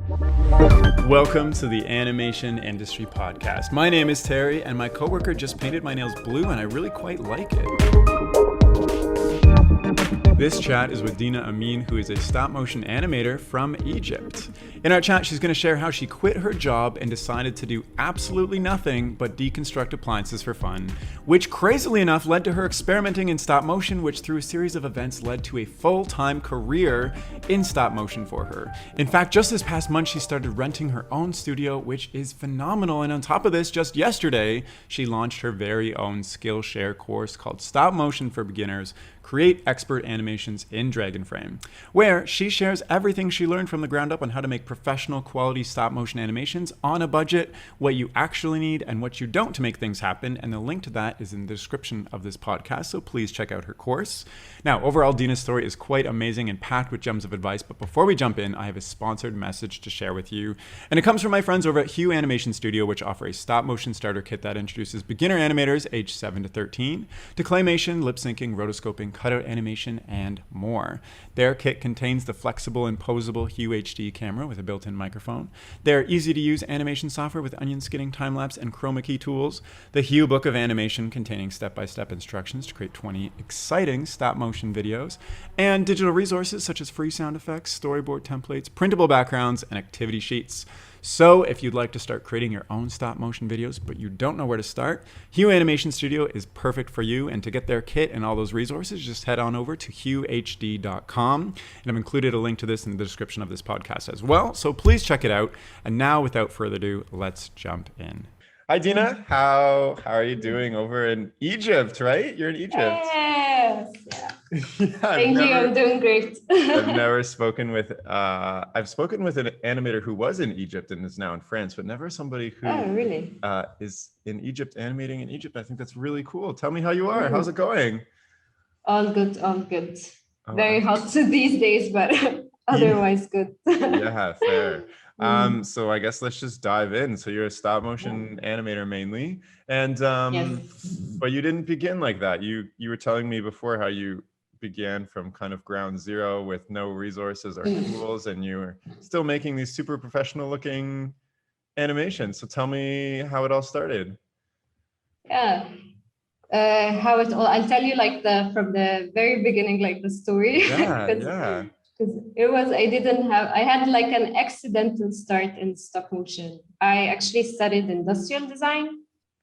Welcome to the Animation Industry Podcast. My name is Terry, and my coworker just painted my nails blue, and I really quite like it. This chat is with Dina Amin, who is a stop-motion animator from Egypt. In our chat, she's going to share how she quit her job and decided to do absolutely nothing but deconstruct appliances for fun, which crazily enough led to her experimenting in stop-motion, which through a series of events led to a full-time career in stop-motion for her. In fact, just this past month, she started renting her own studio, which is phenomenal. And on top of this, just yesterday, she launched her very own Skillshare course called Stop Motion for Beginners, Create Expert Animations in Dragonframe, where she shares everything she learned from the ground up on how to make professional quality stop motion animations on a budget, what you actually need and what you don't to make things happen. And the link to that is in the description of this podcast, so please check out her course. Now, overall, Dina's story is quite amazing and packed with gems of advice, but before we jump in, I have a sponsored message to share with you. And it comes from my friends over at HUE Animation Studio, which offer a stop motion starter kit that introduces beginner animators aged 7 to 13 to claymation, lip syncing, rotoscoping, cutout animation, and more. Their kit contains the flexible and posable HUE HD camera with a built-in microphone. Their easy-to-use animation software with onion skinning, time-lapse, and chroma key tools. The HUE Book of Animation containing step-by-step instructions to create 20 exciting stop-motion videos. And digital resources such as free sound effects, storyboard templates, printable backgrounds, and activity sheets. So if you'd like to start creating your own stop motion videos, but you don't know where to start, HUE Animation Studio is perfect for you. And to get their kit and all those resources, just head on over to huehd.com. And I've included a link to this in the description of this podcast as well. So please check it out. And now, without further ado, let's jump in. Hi, Dina. How are you doing over in Egypt, right? You're in Egypt. Yes. Yeah. Yeah, Thank you. I'm doing great. I've never spoken with, I've spoken with an animator who was in Egypt and is now in France, but never somebody who really? Is in Egypt, animating in Egypt. I think that's really cool. Tell me how you are. How's it going? All good, all good. Oh, very hot these days, but otherwise good. Yeah, fair. So I guess let's just dive in. So you're a stop motion animator mainly, and Yes. but you didn't begin like that. You were telling me before how you began from kind of ground zero with no resources or tools, and you were still making these super professional looking animations. So tell me how it all started. Yeah. How it all, I'll tell you like from the very beginning, like the story. Yeah. Because I had like an accidental start in stop motion. I actually studied industrial design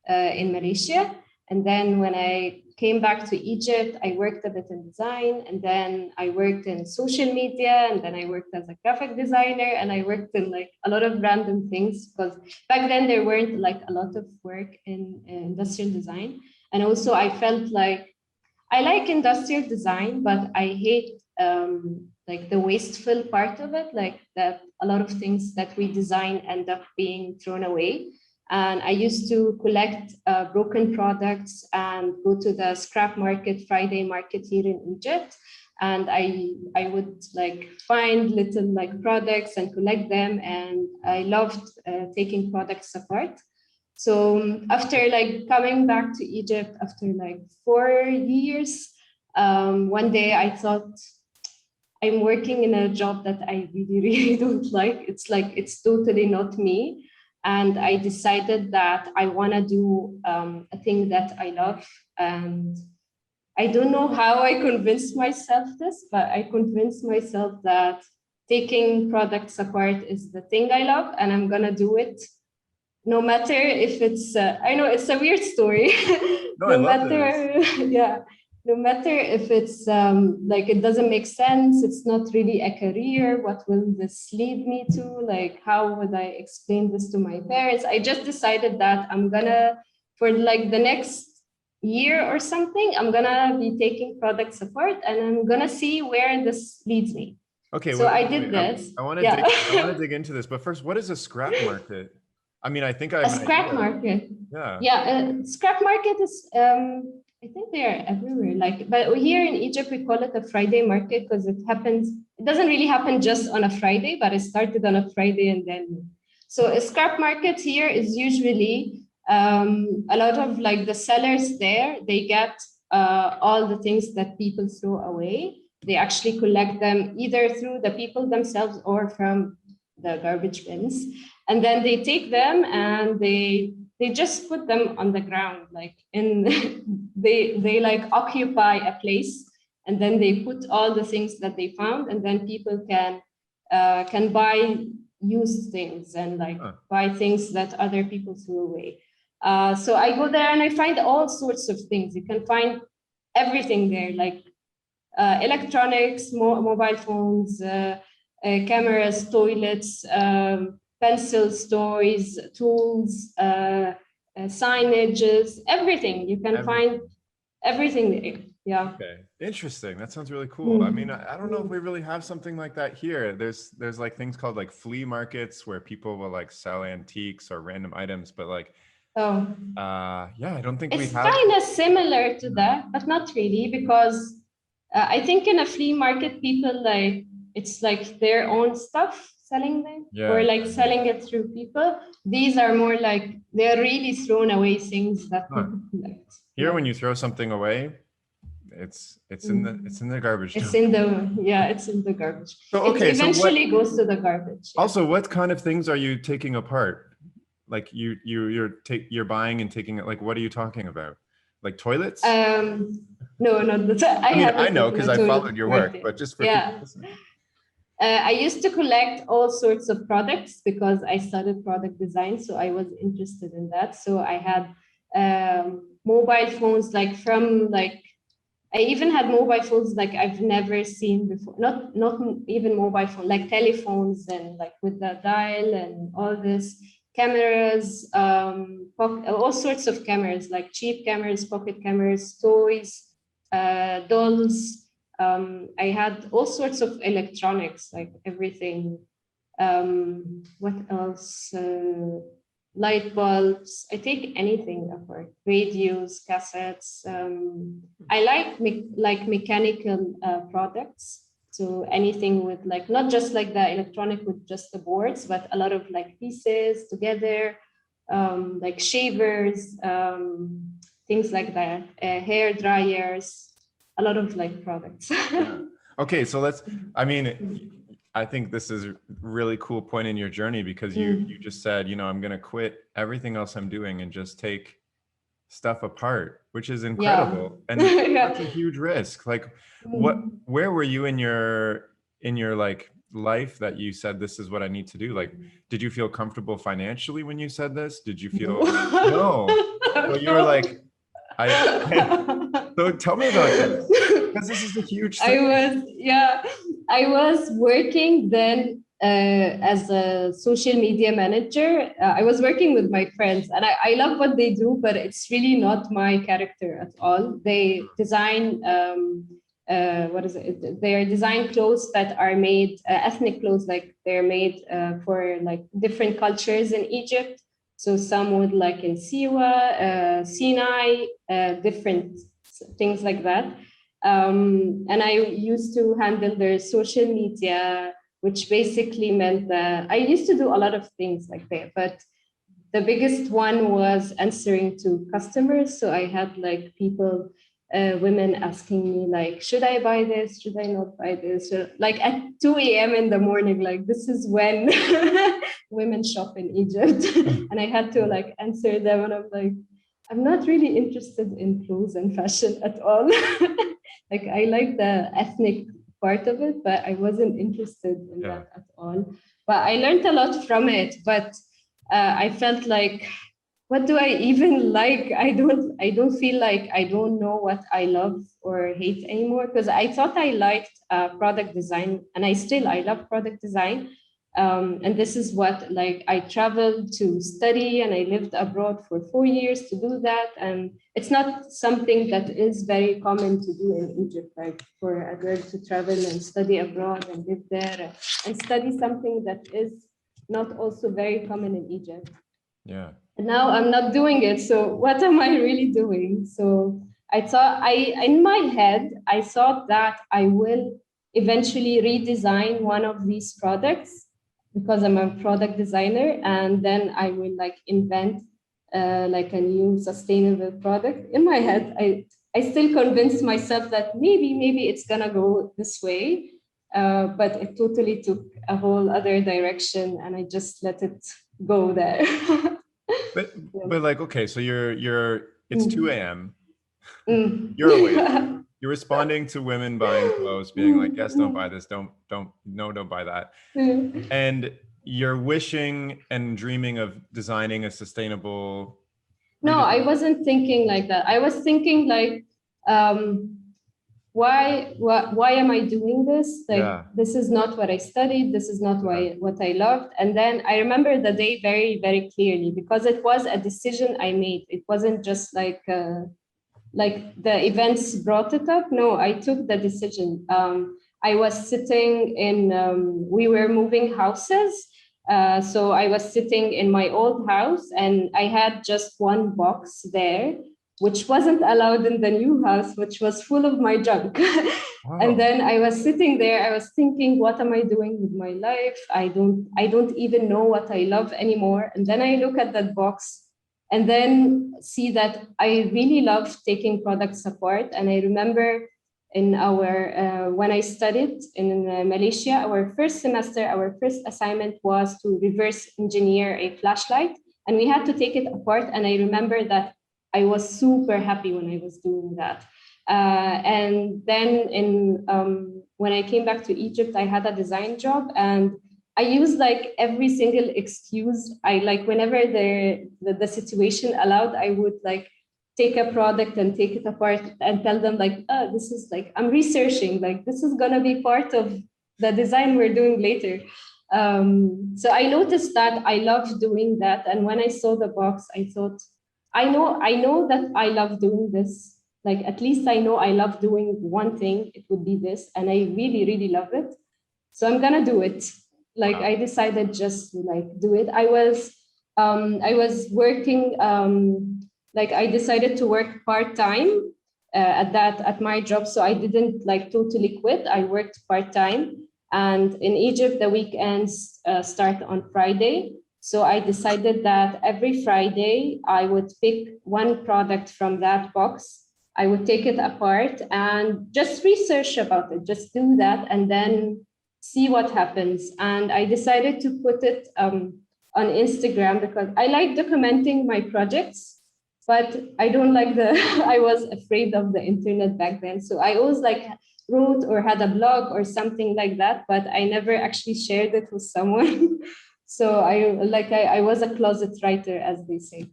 in Malaysia. And then when I came back to Egypt, I worked a bit in design, and then I worked in social media, and then I worked as a graphic designer, and I worked in like a lot of random things because back then there weren't like a lot of work in industrial design. And also I felt like I like industrial design, but I hate like the wasteful part of it, like that a lot of things that we design end up being thrown away. And I used to collect broken products and go to the scrap market, Friday market here in Egypt. And I would like find little like products and collect them. And I loved taking products apart. So after like coming back to Egypt after like 4 years, one day I thought, I'm working in a job that I really, really don't like. It's totally not me. And I decided that I want to do a thing that I love. And I don't know how I convinced myself this, but I convinced myself that taking products apart is the thing I love, and I'm going to do it. No matter if it's, I know it's a weird story. No matter, yeah. No matter if it's like it doesn't make sense, it's not really a career, what will this lead me to? Like, how would I explain this to my parents? I just decided that I'm gonna, for like the next year or something, I'm gonna be taking products apart and I'm gonna see where this leads me. Okay, so I did this. I want to dig into this, but first, what is a scrap market? I mean, I think I have a scrap market. Yeah, scrap market is I think they are everywhere. Like, but here in Egypt we call it a Friday market because it doesn't really happen just on a Friday, but it started on a Friday and then. So a scrap market here is usually a lot of like the sellers there, they get all the things that people throw away. They actually collect them either through the people themselves or from the garbage bins, and then they take them and they just put them on the ground, like in they like occupy a place, and then they put all the things that they found, and then people can buy used things and like buy things that other people threw away. So I go there and I find all sorts of things. You can find everything there, like electronics, mobile phones, cameras, toilets, pencils, toys, tools, signages, everything. You can find everything there. Yeah. Okay. Interesting. That sounds really cool. I mean, I don't know if we really have something like that here. There's like things called like flea markets where people will like sell antiques or random items, but like, yeah, I don't think we it's have. kind of similar to that, but not really, because I think in a flea market, people like, it's like their own stuff selling them, or like selling it through people. These are more like they're really thrown away things that people collect. Here, when you throw something away, it's in the garbage. It's in the garbage. So okay, it eventually goes to the garbage. Also, what kind of things are you taking apart? Like you're buying and taking it. Like, what are you talking about? Like toilets? No, I know because I followed your work, but just for people listening. I used to collect all sorts of products because I studied product design, so I was interested in that. So I had mobile phones, like from like, I even had mobile phones like I've never seen before. Not even mobile phone, like telephones and like with the dial and all this. Cameras, all sorts of cameras, like cheap cameras, pocket cameras, toys, dolls. I had all sorts of electronics, like everything. What else? Light bulbs. I take anything apart. Radios, cassettes. I like mechanical products. So anything with like, not just like the electronic with just the boards, but a lot of like pieces together, like shavers, things like that, hair dryers, a lot of like products. Okay, so I think this is a really cool point in your journey because you just said, I'm going to quit everything else I'm doing and just take stuff apart, which is incredible. And that's a huge risk. Like where were you in your like life that you said, this is what I need to do? Like, did you feel comfortable financially when you said this? Did you feel, no. So you were like, so tell me about this, because this is a huge thing. I was working then as a social media manager. I was working with my friends, and I love what they do, but it's really not my character at all. They design, They are design clothes that are made, ethnic clothes, like they're made for like different cultures in Egypt. So some would like in Siwa, Sinai, different things like that. And I used to handle their social media, which basically meant that I used to do a lot of things like that. But the biggest one was answering to customers. So I had like people, women asking me like, should I buy this? Should I not buy this? Like at 2 a.m. in the morning, like this is when women shop in Egypt. And I had to like answer them, and I'm like, I'm not really interested in clothes and fashion at all. Like I like the ethnic part of it, but I wasn't interested in that at all. But I learned a lot from it. But I felt like, what do I even like? I don't feel like I don't know what I love or hate anymore, because I thought I liked product design, and I love product design. And this is what, like, I traveled to study, and I lived abroad for 4 years to do that. And it's not something that is very common to do in Egypt, like for a girl to travel and study abroad and live there and study something that is not also very common in Egypt. Yeah. And now I'm not doing it. So what am I really doing? So in my head, I thought that I will eventually redesign one of these products, because I'm a product designer, and then I will like invent like a new sustainable product. In my head, I still convinced myself that maybe it's gonna go this way. but it totally took a whole other direction, and I just let it go there. But like, okay, so it's 2 a.m. Mm. You're awake. You're responding to women buying clothes, being like, yes, don't buy this, don't buy that. And you're wishing and dreaming of designing a sustainable. No, I wasn't thinking like that. I was thinking like, why am I doing this? Like, Yeah. this is not what I studied. This is not what I loved. And then I remember the day very, very clearly, because it was a decision I made. It wasn't just like the events brought it up. No, I took the decision. I was sitting in, we were moving houses. So I was sitting in my old house, and I had just one box there, which wasn't allowed in the new house, which was full of my junk. Wow. And then I was sitting there, I was thinking, what am I doing with my life? I don't even know what I love anymore. And then I look at that box and then see that I really love taking products apart. And I remember in our, when I studied in Malaysia, our first semester, our first assignment was to reverse engineer a flashlight. And we had to take it apart. And I remember that I was super happy when I was doing that. And then when I came back to Egypt, I had a design job, and I use like every single excuse. I like whenever the situation allowed, I would like take a product and take it apart and tell them like, oh, this is like, I'm researching, like this is gonna be part of the design we're doing later. So I noticed that I love doing that. And when I saw the box, I thought, I know that I love doing this. Like, at least I know I love doing one thing, it would be this. And I really, really love it. So I'm gonna do it. Like, I decided just to like do it. I was working, like I decided to work part-time at my job. So I didn't like totally quit. I worked part-time. And in Egypt, the weekends start on Friday. So I decided that every Friday I would pick one product from that box. I would take it apart and just research about it, just do that and then see what happens. And I decided to put it on Instagram because I like documenting my projects, but I don't like I was afraid of the internet back then. So I always like wrote or had a blog or something like that, but I never actually shared it with someone. So I was a closet writer, as they say.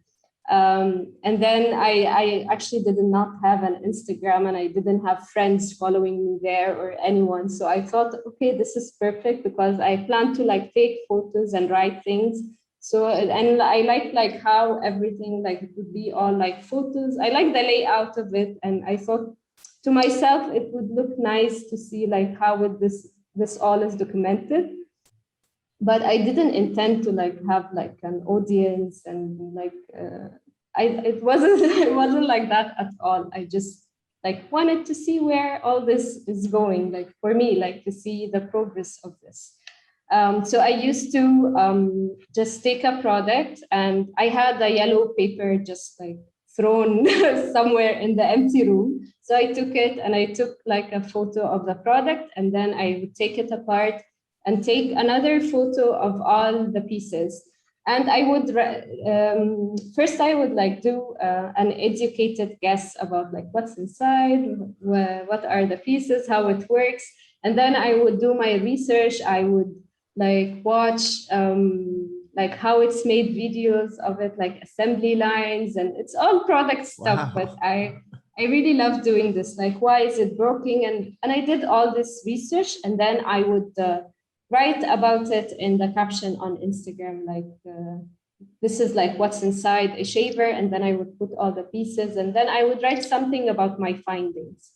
And then I actually did not have an Instagram, and I didn't have friends following me there or anyone. So I thought, okay, this is perfect because I plan to like take photos and write things. So, and I like how everything like it would be all like photos. I like the layout of it. And I thought to myself, it would look nice to see like how would this all is documented. But I didn't intend to like have like an audience and like it wasn't like that at all. I just like wanted to see where all this is going, like for me, like to see the progress of this. So I used to just take a product, and I had a yellow paper just like thrown somewhere in the empty room. So I took it and I took like a photo of the product, and then I would take it apart and take another photo of all the pieces. And I would, first I would like do an educated guess about like what's inside, what are the pieces, how it works. And then I would do my research. I would like watch like how it's made videos of it, like assembly lines, and it's all product stuff. Wow. But I really love doing this. Like, why is it broken? And I did all this research, and then I would write about it in the caption on Instagram, like this is like what's inside a shaver, and then I would put all the pieces, and then I would write something about my findings.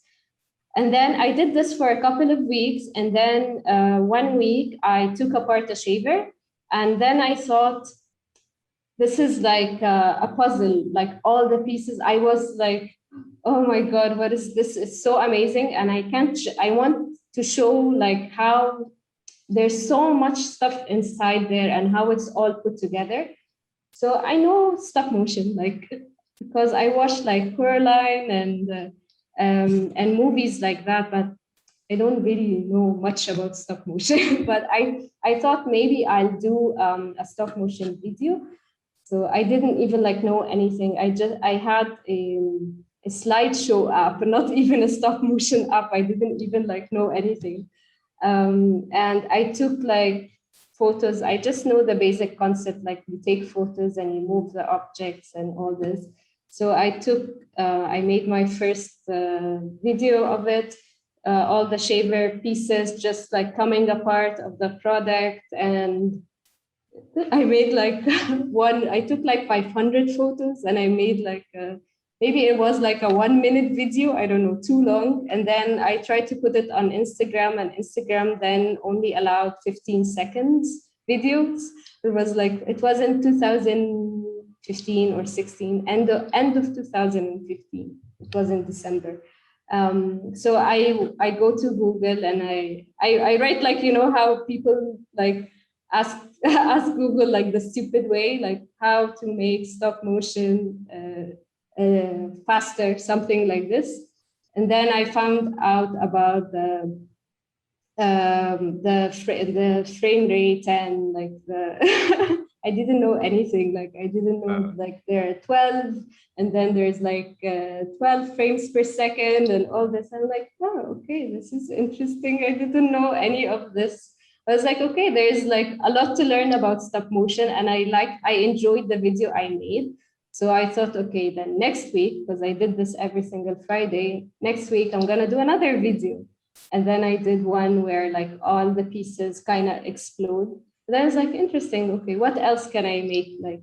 And then I did this for a couple of weeks, and then 1 week I took apart a shaver, and then I thought, this is like a puzzle, like all the pieces. I was like, oh my God, what is this? It's so amazing. And I want to show like how there's so much stuff inside there and how it's all put together. So I know stop motion, like, because I watched like Coraline and movies like that, but don't really know much about stop motion, but I thought maybe I'll do a stop motion video. So I didn't even like know anything. I had a slideshow app, not even a stop motion app. I didn't even like know anything. And I took like photos. I just know the basic concept, like you take photos and you move the objects and all this. So I made my first video of it, all the shaver pieces just like coming apart of the product. And I made like I took like 500 photos and I made like maybe it was like a 1 minute video, I don't know, too long. And then I tried to put it on Instagram, and Instagram then only allowed 15 seconds videos. It was in 2015 or 16, end of 2015. It was in December. So I go to Google and I write like, you know, how people like ask Google like the stupid way, like how to make stop motion faster, something like this. And then I found out about the frame rate and like the I didn't know anything. Like I didn't know like there are 12 and then there's like 12 frames per second and all this. I'm like, oh, okay, this is interesting. I didn't know any of this. I was like, okay, there's like a lot to learn about stop motion, and I enjoyed the video I made. So I thought, okay, then next week, because I did this every single Friday, next week I'm gonna do another video. And then I did one where like all the pieces kind of explode. But I was like, interesting, okay, what else can I make? Like,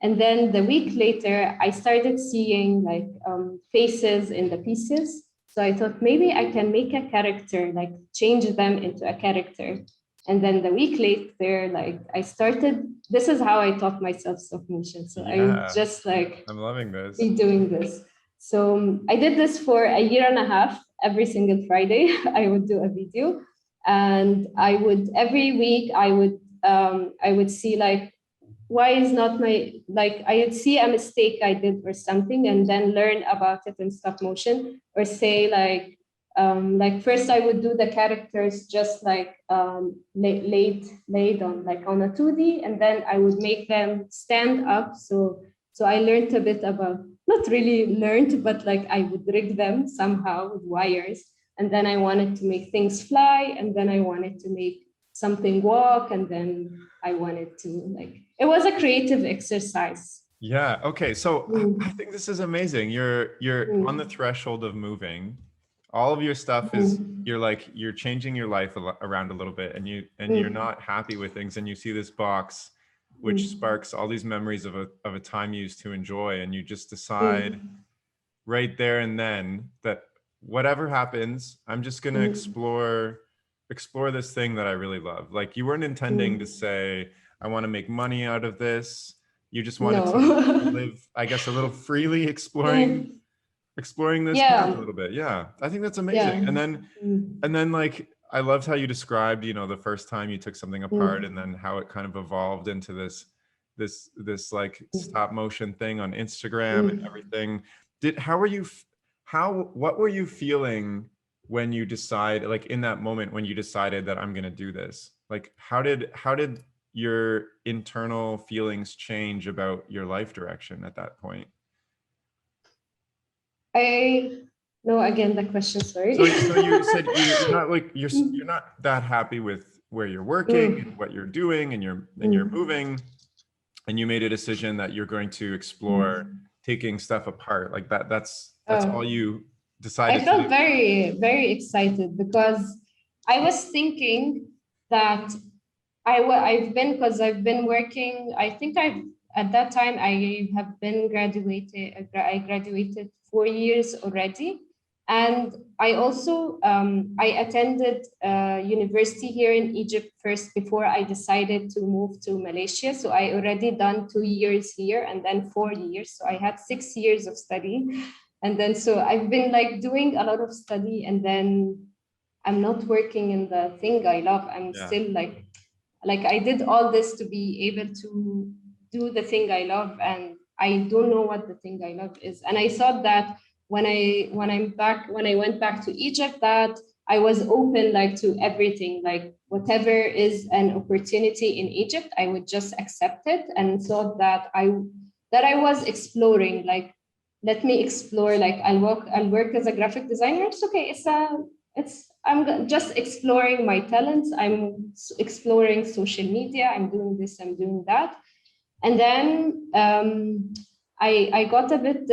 and then the week later, I started seeing like faces in the pieces. So I thought maybe I can make a character, like change them into a character. And then the week later, like this is how I taught myself stop motion. So I just like, I'm loving this. Be doing this. So I did this for a year and a half. Every single Friday, I would do a video, and every week I would see like, why is not I would see a mistake I did or something, and then learn about it in stop motion, or say like first I would do the characters just like laid on like on a 2D, and then I would make them stand up. So I learned a bit about, not really learned, but like I would rig them somehow with wires. And then I wanted to make things fly, and then I wanted to make something walk, and then I wanted to like, it was a creative exercise. Yeah. Okay. So I think this is amazing. You're on the threshold of moving. All of your stuff is, you're changing your life around a little bit, and you're not happy with things, and you see this box which sparks all these memories of a time you used to enjoy, and you just decide right there and then that whatever happens, I'm just going to explore this thing that I really love. Like, you weren't intending to say, I want to make money out of this. You just wanted to live, I guess, a little freely, exploring this path a little bit. Yeah, I think that's amazing. And then like, I loved how you described, you know, the first time you took something apart, and then how it kind of evolved into this like stop motion thing on Instagram and everything. What were you feeling when you decide, like in that moment when you decided that I'm going to do this? Like, how did your internal feelings change about your life direction at that point? No, again, the question, sorry. So you said you're not that happy with where you're working and what you're doing, and you're moving, and you made a decision that you're going to explore taking stuff apart. Like that's all you decided. I felt very, very excited, because I was thinking that I've been working. I think at that time I have been graduated. I graduated 4 years already. And I also, I attended university here in Egypt first before I decided to move to Malaysia. So I already done 2 years here and then 4 years. So I had 6 years of study. And then, so I've been like doing a lot of study, and then I'm not working in the thing I love. I'm still like I did all this to be able to do the thing I love, and I don't know what the thing I love is. And I thought that when I went back to Egypt, that I was open like to everything, like whatever is an opportunity in Egypt, I would just accept it, and thought that I was exploring, like, let me explore, like I'll work as a graphic designer. It's okay. I'm just exploring my talents. I'm exploring social media. I'm doing this, I'm doing that. And then I got a bit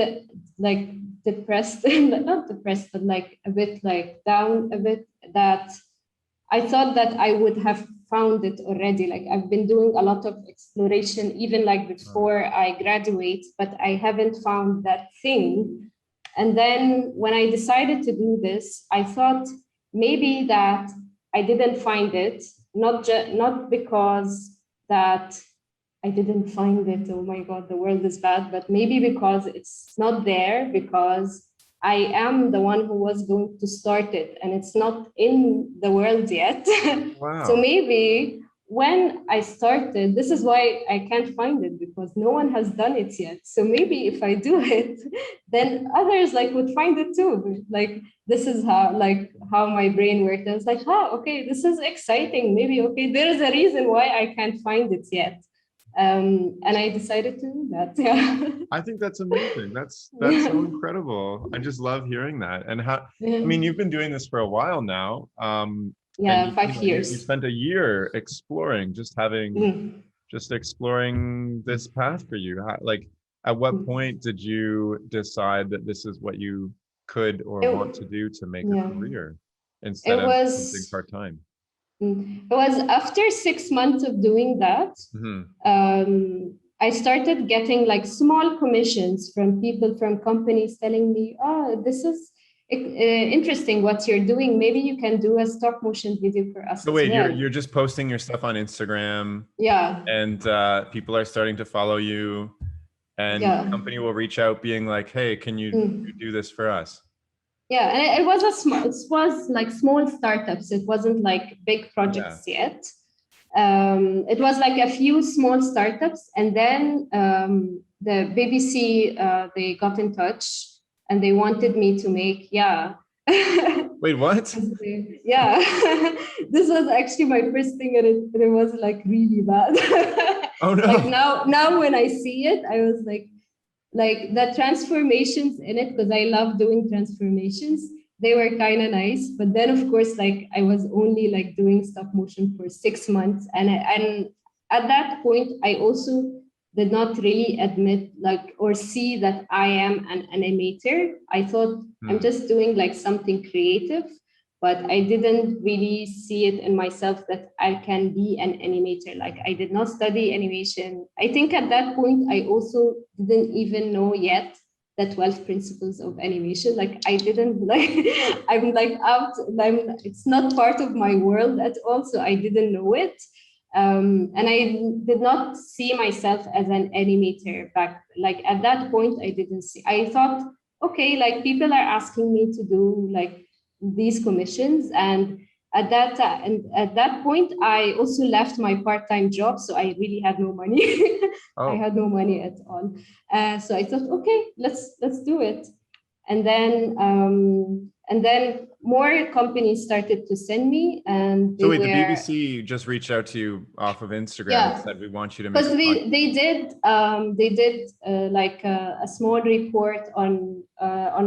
like depressed, not depressed, but like a bit like down a bit, that I thought that I would have found it already. Like I've been doing a lot of exploration, even like before I graduate, but I haven't found that thing. And then when I decided to do this, I thought maybe that I didn't find it, not because that I didn't find it, oh my God, the world is bad, but maybe because it's not there, because I am the one who was going to start it and it's not in the world yet. Wow. So maybe when I started, this is why I can't find it, because no one has done it yet. So maybe if I do it, then others like would find it too. Like this is how my brain worked. I was like, okay, this is exciting. Maybe, okay, there is a reason why I can't find it yet. And I decided to do that. Yeah. I think that's amazing. That's so incredible. I just love hearing that. And I mean, you've been doing this for a while now. Yeah, and 5 years. You spent a year exploring, just exploring this path for you. Like, at what point did you decide that this is what you could or want to do to make a career instead of something part-time? It was after 6 months of doing that, I started getting like small commissions from people, from companies telling me, oh, this is interesting what you're doing. Maybe you can do a stop motion video for us. So wait, as well. you're just posting your stuff on Instagram. Yeah. And people are starting to follow you, and the company will reach out being like, hey, can you do this for us? Yeah, and it was like small startups. It wasn't like big projects yet. It was like a few small startups, and then the BBC they got in touch and they wanted me to make Wait, what? Yeah, this was actually my first thing, and it was like really bad. Oh no! Like now when I see it, I was like the transformations in it, because I love doing transformations, they were kind of nice. But then of course, like I was only like doing stop motion for 6 months, and at that point I also did not really admit like or see that I am an animator. I thought I'm just doing like something creative, but I didn't really see it in myself that I can be an animator. Like I did not study animation. I think at that point, I also didn't even know yet the 12 principles of animation. Like I didn't I'm like out, it's not part of my world at all. So I didn't know it. And I did not see myself as an animator back. Like at that point, I didn't see, I thought, okay, like people are asking me to do like these commissions, and at that point I also left my part-time job, so I really had no money. I had no money at all, so I thought, okay, let's do it. And then more companies started to send me, and so wait, the BBC just reached out to you off of Instagram and said, we want you to make, because they did like a small report on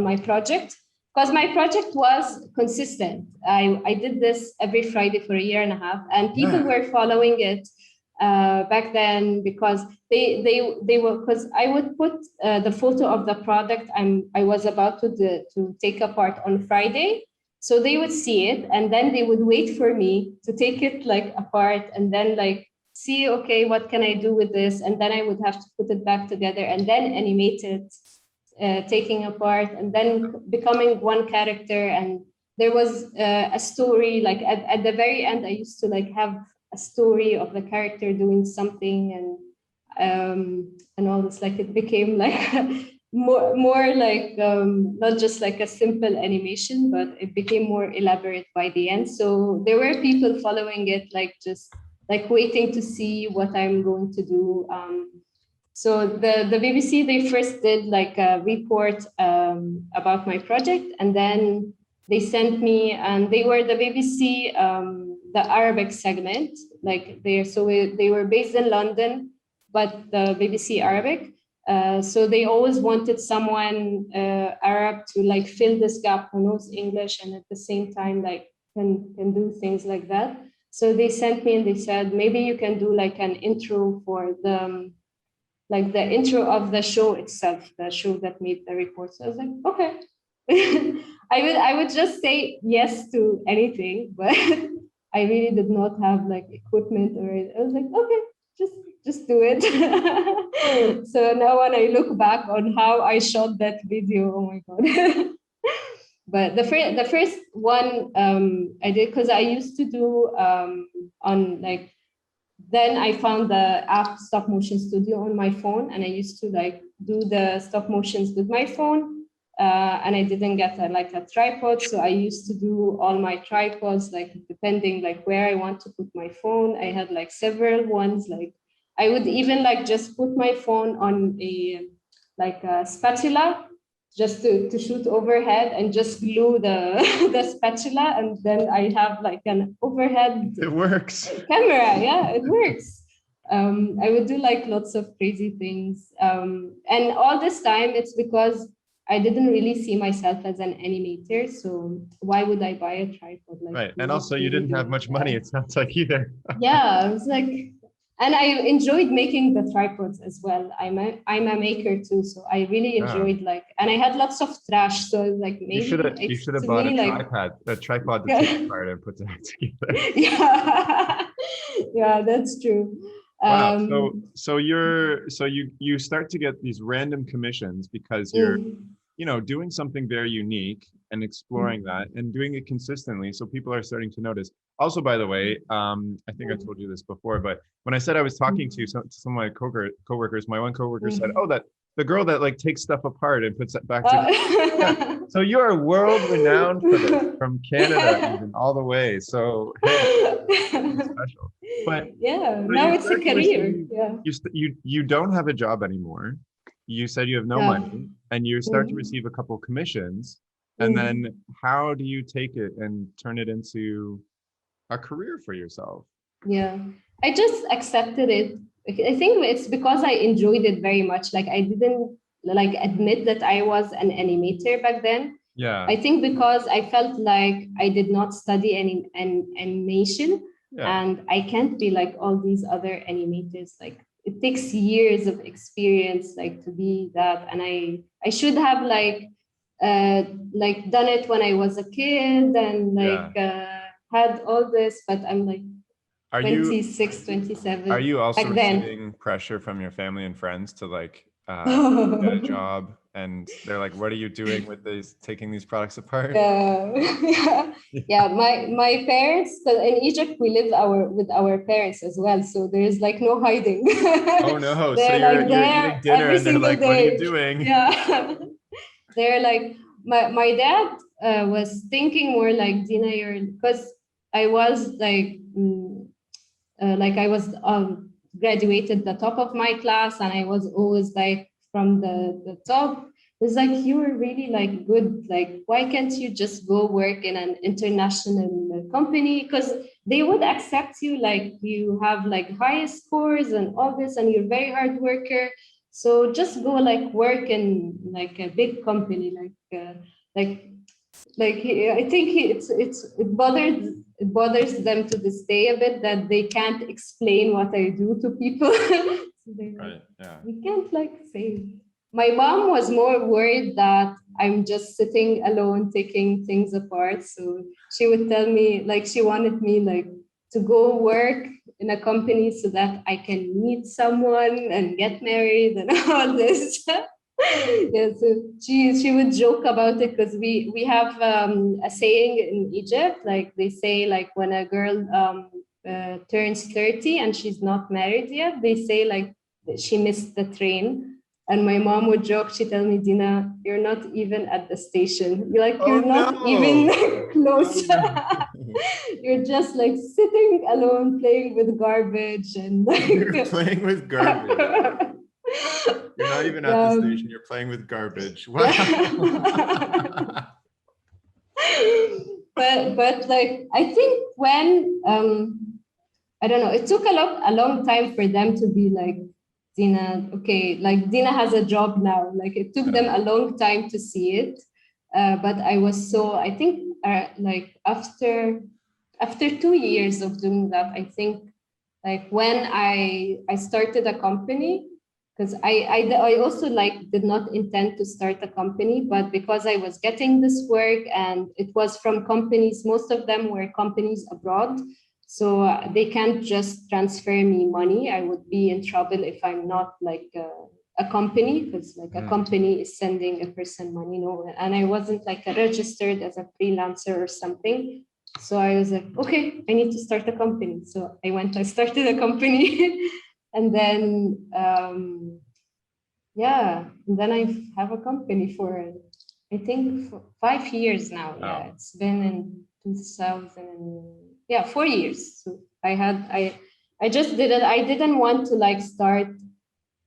my project, because my project was consistent. I did this every Friday for a year and a half, and people were following it back then, because they were, because I would put the photo of the product I was about to take apart on Friday, so they would see it, and then they would wait for me to take it like apart, and then like see, okay, what can I do with this, and then I would have to put it back together and then animate it. Taking apart and then becoming one character, and there was a story, like at the very end I used to like have a story of the character doing something, and all this, like it became like more like not just like a simple animation, but it became more elaborate by the end. So there were people following it, like just like waiting to see what I'm going to do. So the BBC, they first did like a report about my project, and then they sent me, and they were the BBC, the Arabic segment. Like they were based in London, but the BBC Arabic. So they always wanted someone Arab to like fill this gap, who knows English and at the same time like can do things like that. So they sent me and they said, maybe you can do like an intro for the like the intro of the show itself, the show that made the report. So I was like, okay. I would just say yes to anything, but I really did not have like equipment or I was like, okay, just do it. So now when I look back on how I shot that video, oh my god. But the first one I did because I used to do on like, then I found the app Stop Motion Studio on my phone, and I used to like do the stop motions with my phone. And I didn't get like a tripod, so I used to do all my tripods like depending like where I want to put my phone. I had like several ones. Like I would even like just put my phone on a like a spatula just to shoot overhead and just glue the the spatula, and then I have like an overhead It works. camera. Yeah, it works. I would do like lots of crazy things. And all this time it's because I didn't really see myself as an animator. So why would I buy a tripod? Like, Right. And also you didn't have much money, it sounds like, either. Yeah, I was like, and I enjoyed making the tripods as well. I'm a maker too, so I really enjoyed like, and I had lots of trash. So I was like, maybe you should have bought a tripod to take apart and put that together. Yeah, yeah, that's true. Wow. So you start to get these random commissions because you're doing something very unique and exploring that and doing it consistently. So people are starting to notice. Also, by the way, I think I told you this before, but when I said I was talking to some of my coworkers, my one coworker said, "Oh, that the girl that like takes stuff apart and puts it back together." Yeah. So you are world renowned for this, from Canada even all the way. So hey, special. But yeah, so now it's a career. Yeah. You don't have a job anymore. You said you have no money, and you start to receive a couple commissions. And then how do you take it and turn it into a career for yourself? Yeah, I just accepted it. I think it's because I enjoyed it very much. Like I didn't like admit that I was an animator back then. Yeah. I think because I felt like I did not study any animation, and I can't be like all these other animators. Like it takes years of experience like to be that, and I should have like done it when I was a kid and like had all this, but I'm like 26, 27. Are you also receiving pressure from your family and friends to like get a job, and they're like, what are you doing with these, taking these products apart? Yeah. My parents, in Egypt we live with our parents as well, so there's like no hiding. Oh no. So you're eating dinner and they're like, what are you doing? Yeah. They're like, my dad was thinking more like, Dina, because I was like I was graduated the top of my class, and I was always like from the top. It's like, you were really like good. Like, why can't you just go work in an international company? Because they would accept you, like you have like highest scores and all this, and you're very hard worker. So just go like work in like a big company, I think it bothers them to this day a bit that they can't explain what I do to people. So right. Yeah. We can't like say. My mom was more worried that I'm just sitting alone taking things apart. So she would tell me like she wanted me like to go work in a company so that I can meet someone and get married and all this. Yeah, so she would joke about it because we have a saying in Egypt, like they say like when a girl turns 30 and she's not married yet, they say like she missed the train. And my mom would joke, she tell me, Dina, you're not even at the station. You're not even close. You're just like sitting alone playing with garbage and like you're playing with garbage. You're not even at the station, you're playing with garbage. Wow. but like I think when I don't know, it took a long time for them to be like, Dina, okay, like Dina has a job now. Like it took them a long time to see it. But I was so, I think like after 2 years of doing that, I think like when I started a company, because I also like did not intend to start a company, but because I was getting this work and it was from companies, most of them were companies abroad. So they can't just transfer me money. I would be in trouble if I'm not like a company, because like a company is sending a person money, and I wasn't like registered as a freelancer or something. So I was like, okay, I need to start a company. So I started a company and then, and then I have a company for, I think, for 5 years now. Wow. Yeah, it's been in 4 years. So I just didn't want to like start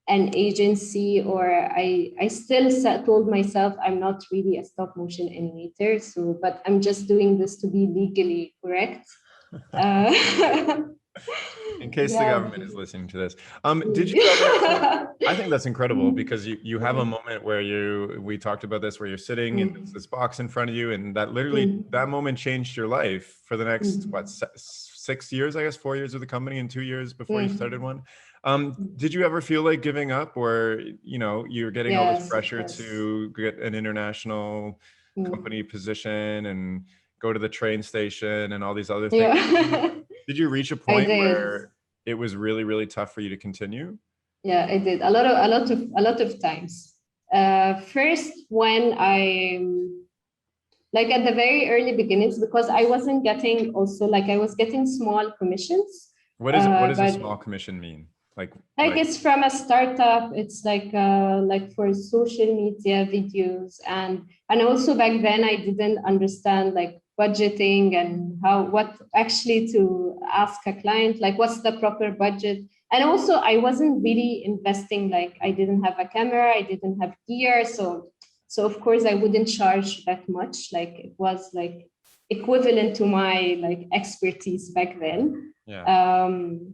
an agency, or I still told myself I'm not really a stop motion animator, so but I'm just doing this to be legally correct. In case the government is listening to this, did you ever? I think that's incredible, because you have a moment where we talked about this, where you're sitting in this box in front of you, and that literally that moment changed your life for the next 6 years, I guess, 4 years of the company and 2 years before you started one. Did you ever feel like giving up, or you're getting all this pressure to get an international company position and go to the train station and all these other things? Did you reach a point where it was really, really tough for you to continue? Yeah, I did a lot of times. First, when I like at the very early beginnings, because I wasn't getting I was getting small commissions. What does a small commission mean? Like it's from a startup. It's like for social media videos, and also back then I didn't understand like budgeting and what actually to ask a client, like what's the proper budget. And also I wasn't really investing, like I didn't have a camera, I didn't have gear, so of course I wouldn't charge that much. Like it was like equivalent to my like expertise back then.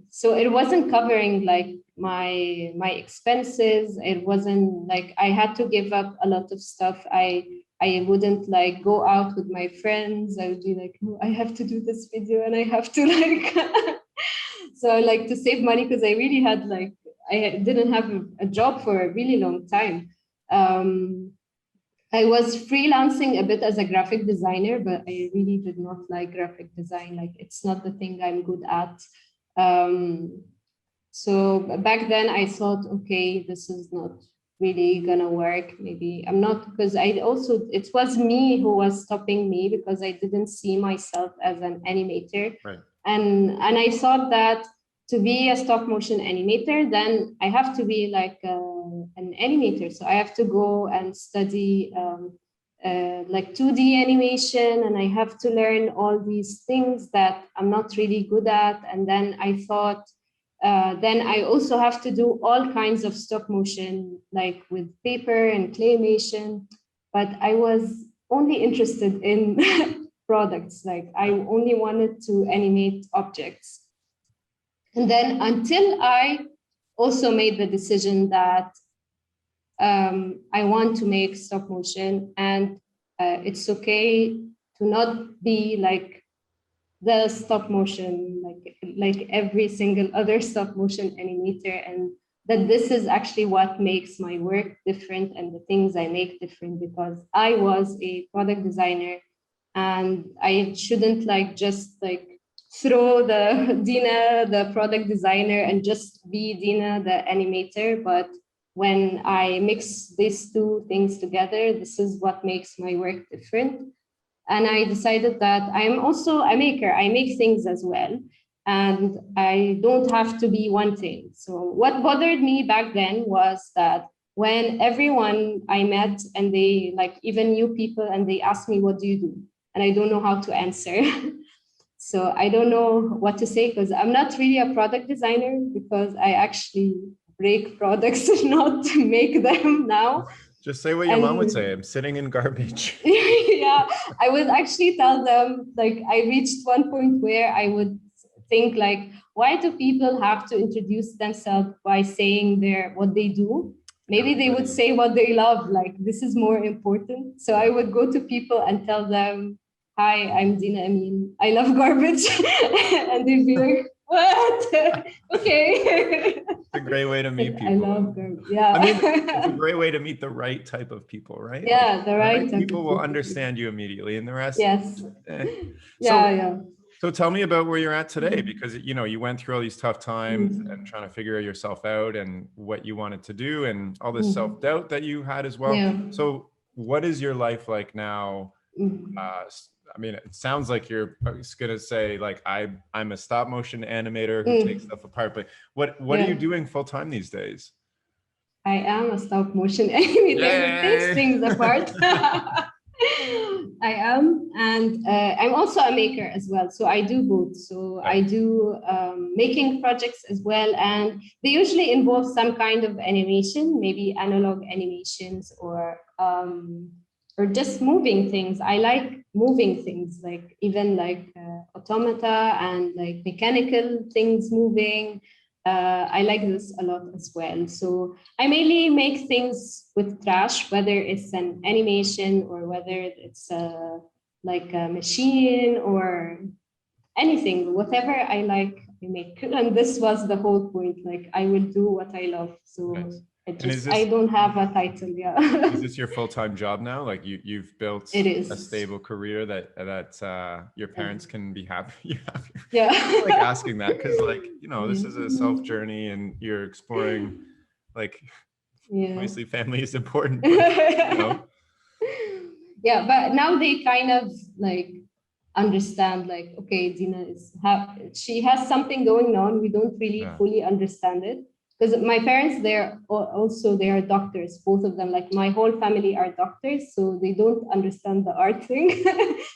So it wasn't covering like my expenses. It wasn't like I had to give up a lot of stuff. I wouldn't like go out with my friends. I would be like, oh, I have to do this video and I have to like so like to save money, because I really had like I didn't have a job for a really long time. I was freelancing a bit as a graphic designer, but I really did not like graphic design. Like it's not the thing I'm good at. So back then I thought, okay, this is not really gonna work. Maybe I'm not, because it was me who was stopping me, because I didn't see myself as an animator. Right. And I thought that to be a stop motion animator, then I have to be like an animator. So I have to go and study like 2D animation, and I have to learn all these things that I'm not really good at. And then I thought, then I also have to do all kinds of stop motion, like with paper and claymation. But I was only interested in products. Like I only wanted to animate objects. And then until I also made the decision that I want to make stop motion, and it's okay to not be like the stop motion, like every single other stop motion animator, and that this is actually what makes my work different and the things I make different, because I was a product designer and I shouldn't like just like throw the Dina, the product designer, and just be Dina, the animator. But when I mix these two things together, this is what makes my work different. And I decided that I'm also a maker. I make things as well, and I don't have to be one thing. So what bothered me back then was that when everyone I met, and they like even new people, and they ask me, what do you do? And I don't know how to answer. So I don't know what to say, because I'm not really a product designer, because I actually break products, not make them now. Just say what your mom would say. I'm sitting in garbage. Yeah, I would actually tell them, like, I reached one point where I would think like, why do people have to introduce themselves by saying what they do? Maybe they would say what they love, like this is more important. So I would go to people and tell them, hi, I'm Dina Amin. I love garbage. And they'd be like, what? Okay. It's a great way to meet people. I love garbage. Yeah. I mean, it's a great way to meet the right type of people, right? Yeah, like, the right type people of will people. understand you immediately, and the rest. Yes. Yeah. So tell me about where you're at today, because you went through all these tough times and trying to figure yourself out and what you wanted to do and all this self-doubt that you had as well. Yeah. So what is your life like now? I mean, it sounds like you're gonna say like I'm a stop motion animator who takes stuff apart, but what are you doing full time these days? I am a stop motion animator who takes things apart. I am, and I'm also a maker as well. So I do both. So I do making projects as well, and they usually involve some kind of animation, maybe analog animations or just moving things. I like moving things, like even like automata and like mechanical things moving. I like this a lot as well. So I mainly make things with trash, whether it's an animation or whether it's like a machine or anything, whatever I like, I make. And this was the whole point. Like I will do what I love. So I don't have a title. Yeah. Is this your full-time job now? Like you've built a stable career that your parents can be happy. Yeah. I like asking that because like, this is a self journey and you're exploring, like, obviously family is important, but, Yeah, but now they kind of like understand, like, okay, Dina she has something going on. We don't really fully understand it. Because my parents, they are doctors, both of them. Like my whole family are doctors, so they don't understand the art thing.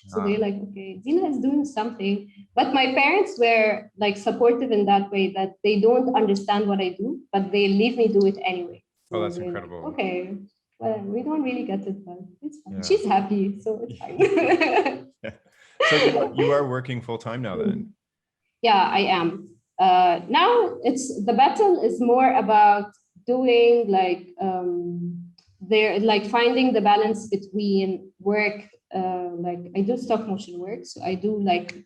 So they're like, okay, Dina is doing something. But my parents were like supportive in that way, that they don't understand what I do, but they leave me do it anyway. So that's incredible. Like, okay, well, we don't really get it, but it's fine. She's happy, so it's fine. So you are working full time now then? Yeah, I am. Now the battle is more about doing like finding the balance between work. Like I do stop motion work, so I do like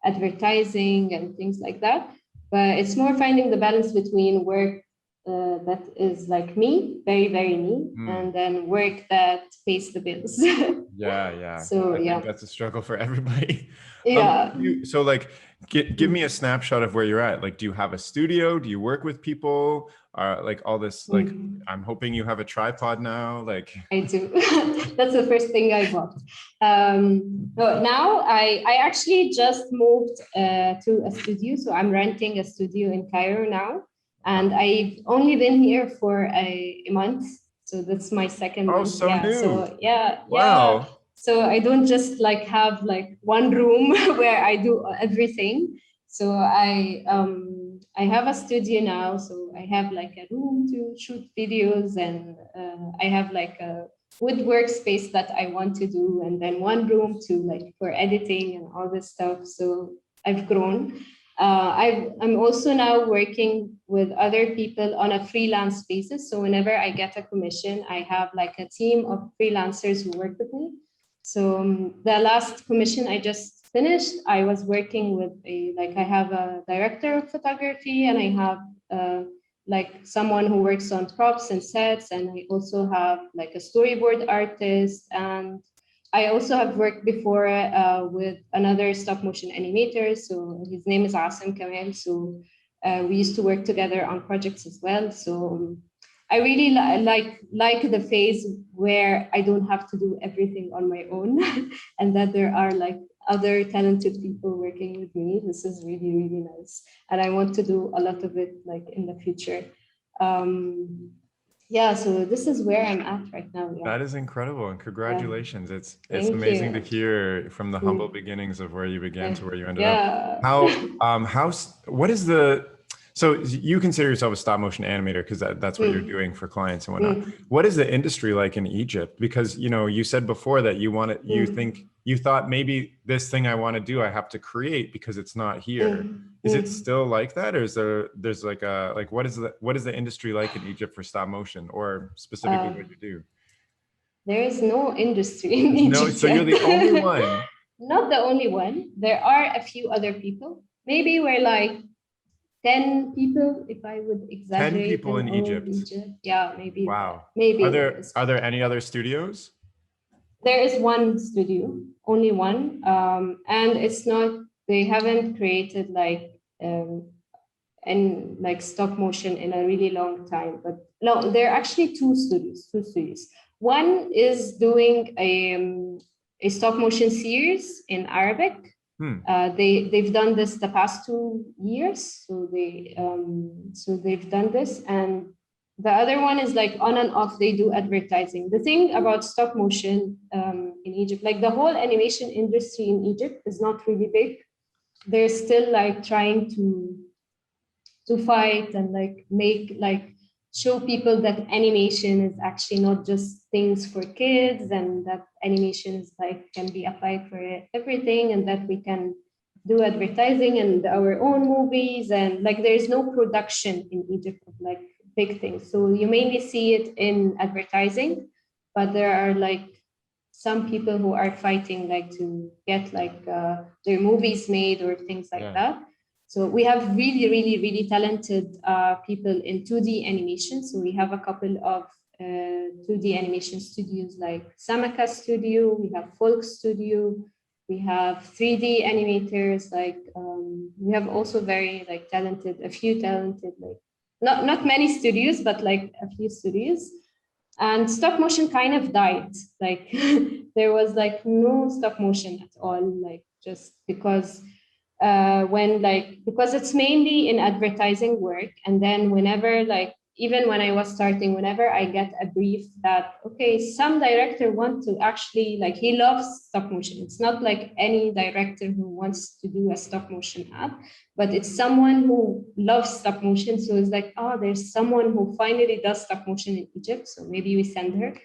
advertising and things like that. But it's more finding the balance between work that is like me, very, very me, and then work that pays the bills. Yeah. So I think that's a struggle for everybody. Yeah. So like, give me a snapshot of where you're at. Like, do you have a studio? Do you work with people? Like all this, like, I'm hoping you have a tripod now. Like I do. That's the first thing I bought. Now I actually just moved to a studio. So I'm renting a studio in Cairo now. And I've only been here for a month. So that's my second month. So new. So Wow. Yeah. So I don't just like have like one room where I do everything. So I have a studio now. So I have like a room to shoot videos, and I have like a wood workspace that I want to do, and then one room to like for editing and all this stuff. So I've grown. I'm also now working with other people on a freelance basis. So whenever I get a commission, I have like a team of freelancers who work with me. So the last commission I just finished, I was working with I have a director of photography, and I have like someone who works on props and sets, and I also have like a storyboard artist, and I also have worked before with another stop motion animator. So his name is Asim Kamal. So we used to work together on projects as well. So I really like the phase where I don't have to do everything on my own, and that there are like other talented people working with me. This is really, really nice. And I want to do a lot of it like in the future. So this is where I'm at right now. Yeah. That is incredible, and congratulations. Yeah. It's amazing to hear from the humble beginnings of where you began to where you ended up. What is So you consider yourself a stop motion animator because that's what you're doing for clients and whatnot. Mm. What is the industry like in Egypt? Because, you know, you said before that you thought maybe this thing I want to do, I have to create because it's not here. Is it still like that? Or is there's like what is the industry like in Egypt for stop motion, or specifically what you do? There is no industry in No, Egypt so you're the yet. only one. Not the only one. There are a few other people. Maybe we're like 10 people, if I would 10 exaggerate, people in all of Egypt. Egypt. Yeah, maybe. Wow. Maybe Are there is. there any other studios? There is one studio, only one, and it's not. They haven't created like and like stop motion in a really long time. But no, there are actually two studios. Two studios. One is doing a stop motion series in Arabic. They've done this the past 2 years, so they've done this, and the other one is like on and off. They do advertising. The thing about stop motion in Egypt, like the whole animation industry in Egypt, is not really big. They're still like trying to fight and like make like show people that animation is actually not just things for kids, and that animation is like can be applied for everything, and that we can do advertising and our own movies, and like there's no production in Egypt of like big things. So you mainly see it in advertising, but there are like some people who are fighting like to get like their movies made or things like that. So we have really, really, really talented people in 2D animation. So we have a couple of 2D animation studios like Samaka Studio, we have Folk Studio, we have 3D animators. Like we have also very like a few talented, like not many studios, but like a few studios. And stop motion kind of died. Like there was like no stop motion at all, like just because because it's mainly in advertising work. And then whenever like even when I was starting, whenever I get a brief that okay, some director wants to actually like he loves stop motion. It's not like any director who wants to do a stop motion ad, but it's someone who loves stop motion. So it's like, oh, there's someone who finally does stop motion in Egypt, so maybe we send her.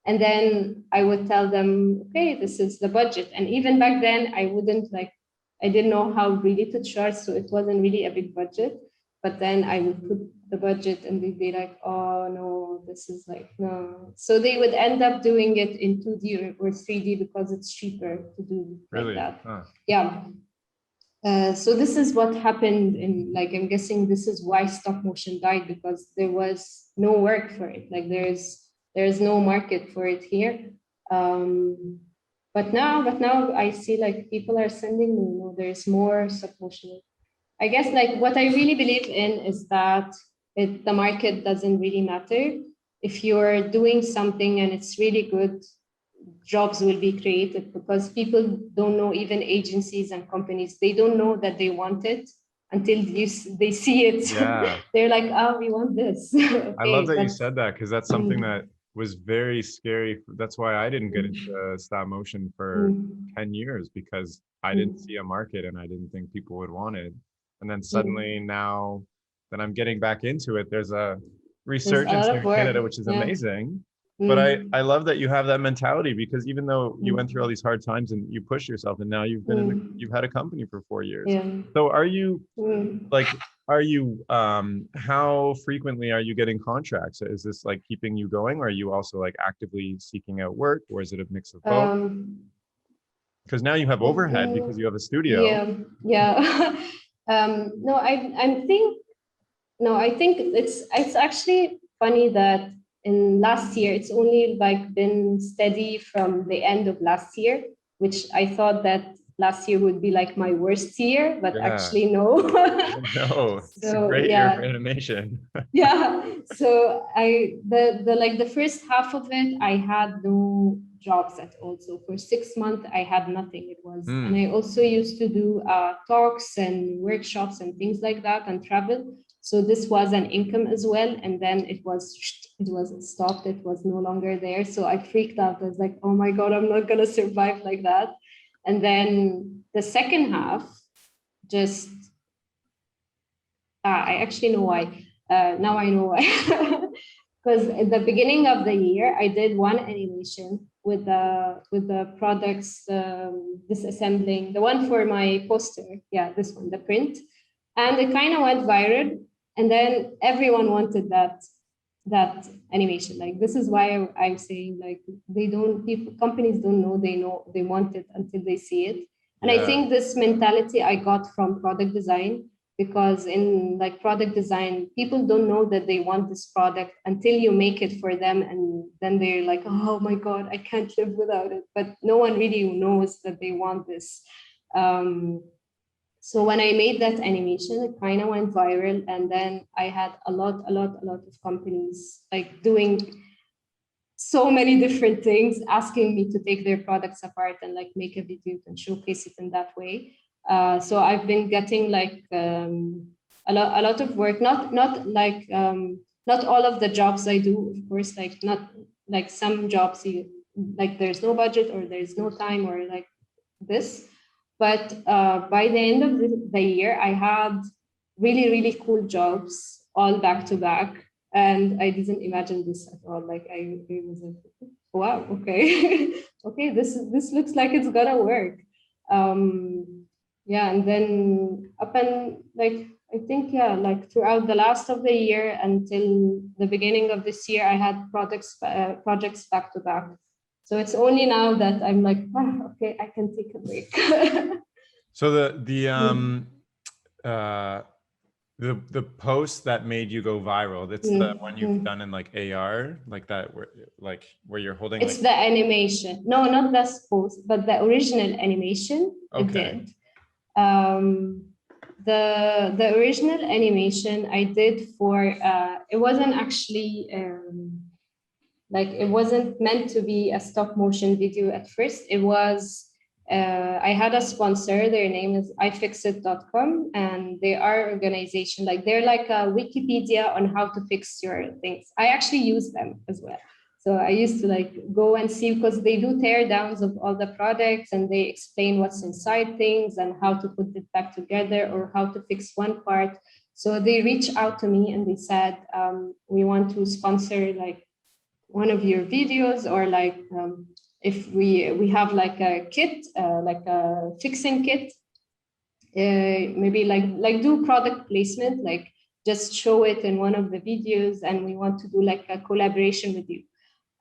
And then I would tell them, okay, this is the budget. And even back then I didn't know how really to charge, so it wasn't really a big budget. But then I would put the budget and they'd be like, oh no, this is like, no. So they would end up doing it in 2D or 3D because it's cheaper to do like that. Huh. Yeah. So this is what happened in, like, I'm guessing this is why stop motion died, because there was no work for it. Like there's no market for it here. But now I see like people are sending me, you know, there's more stop motion. I guess like what I really believe in is that the market doesn't really matter. If you're doing something and it's really good, jobs will be created, because people don't know, even agencies and companies, they don't know that they want it until they see it. Yeah. They're like, oh, we want this. Okay, I love that you said that, because that's something that was very scary. That's why I didn't get into stop motion for 10 years, because I didn't see a market and I didn't think people would want it. And then suddenly now that I'm getting back into it, there's a resurgence here in Canada, which is amazing. But I love that you have that mentality, because even though you went through all these hard times and you pushed yourself, and now you've been you've had a company for 4 years. Yeah. So are you how frequently are you getting contracts? Is this like keeping you going, or are you also like actively seeking out work, or is it a mix of both? Because now you have overhead because you have a studio. Yeah. No, I think it's actually funny that in last year, it's only like been steady from the end of last year, which I thought that last year would be like my worst year, but actually no. No, it's a great year for animation. Yeah. So the first half of it, I had no jobs at all. So for 6 months, I had nothing. It was, and I also used to do talks and workshops and things like that, and travel. So this was an income as well. And then it was stopped. It was no longer there. So I freaked out. I was like, oh my God, I'm not gonna survive like that. And then the second half, just I actually know why. Now I know why. Because at the beginning of the year, I did one animation with the products disassembling, the one for my poster. Yeah, this one, the print, and it kind of went viral. And then everyone wanted that animation. Like, this is why I'm saying, like, companies don't know they want it until they see it. And I think this mentality I got from product design, because in like product design, people don't know that they want this product until you make it for them, and then they're like, oh my god, I can't live without it. But no one really knows that they want this. So when I made that animation, it kind of went viral, and then I had a lot of companies like doing so many different things, asking me to take their products apart and like make a video and showcase it in that way. So I've been getting like a lot of work, not all of the jobs I do, of course, like not like some jobs like there's no budget or there's no time or like this. But by the end of the year, I had really cool jobs all back to back. And I didn't imagine this at all. Like I was like, wow, okay, okay, this looks like it's gonna work. Yeah, and then up and like I think like throughout the last of the year until the beginning of this year, I had projects back to back. So it's only now that I'm like, okay, I can take a break. So the post that made you go viral, that's the one you've done in like AR, like that, where you're holding. It's the animation. No, not this post, but the original animation. Okay. It did. The original animation I did for it wasn't actually like it wasn't meant to be a stop motion video at first. It was I had a sponsor. Their name is ifixit.com, and they are organization, like they're like a Wikipedia on how to fix your things. I actually use them as well. So I used to like go and see, because they do tear downs of all the products and they explain what's inside things and how to put it back together or how to fix one part. So they reached out to me and they said, we want to sponsor like one of your videos, or like if we have like a kit, like a fixing kit, maybe like do product placement, like just show it in one of the videos, and we want to do like a collaboration with you.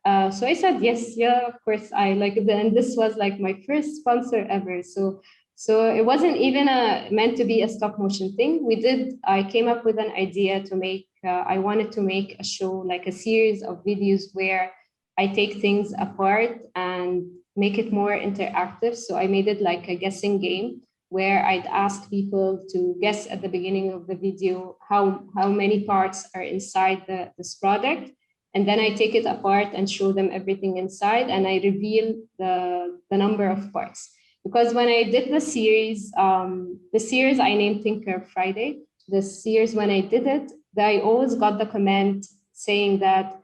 So I said yes, yeah, of course. I like it, and this was like my first sponsor ever. So it wasn't even meant to be a stop motion thing. I came up with an idea to make. I wanted to make a show, like a series of videos where I take things apart and make it more interactive. So I made it like a guessing game where I'd ask people to guess at the beginning of the video how many parts are inside this product. And then I take it apart and show them everything inside, and I reveal the number of parts. Because when I did the series I named Tinker Friday. The series, when I did it, I always got the comment saying that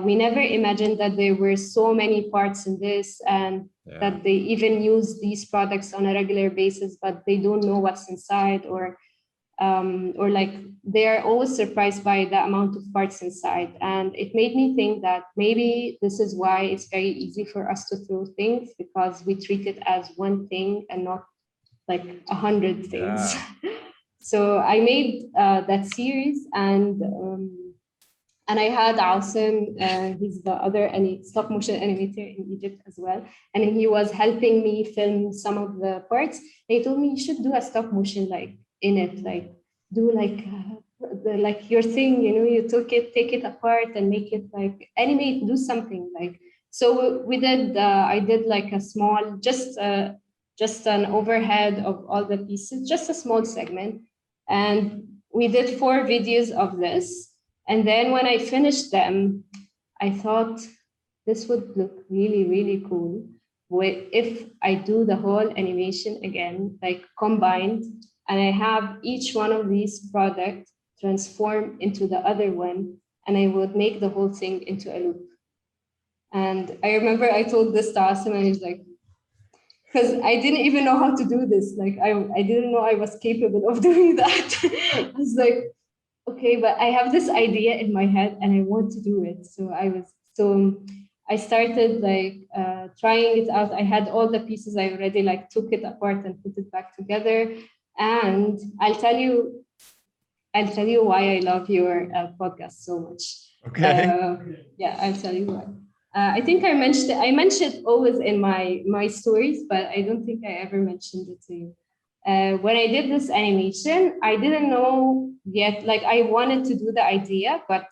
we never imagined that there were so many parts in this, and that they even use these products on a regular basis, but they don't know what's inside, or like they're always surprised by the amount of parts inside. And it made me think that maybe this is why it's very easy for us to throw things, because we treat it as one thing and not like 100 things. So I made that series, and I had Asim, he's the other stop motion animator in Egypt as well, and he was helping me film some of the parts. They told me you should do a stop motion like in it, like do like your thing, you know, you take it apart and make it like animate, do something like. So we did. I did like a small, just an overhead of all the pieces, just a small segment, and we did 4 videos of this. And then when I finished them, I thought this would look really cool if I do the whole animation again, like combined, and I have each one of these products transform into the other one, and I would make the whole thing into a loop. And I remember I told this to Asim, and he's like, because I didn't even know how to do this. Like I didn't know I was capable of doing that. I was like, okay, but I have this idea in my head and I want to do it. So I started like trying it out. I had all the pieces. I already like took it apart and put it back together. And I'll tell you why I love your podcast so much. Okay. Yeah, I'll tell you why. I think I mentioned always in my stories, but I don't think I ever mentioned it to you. When I did this animation, I didn't know yet. Like I wanted to do the idea, but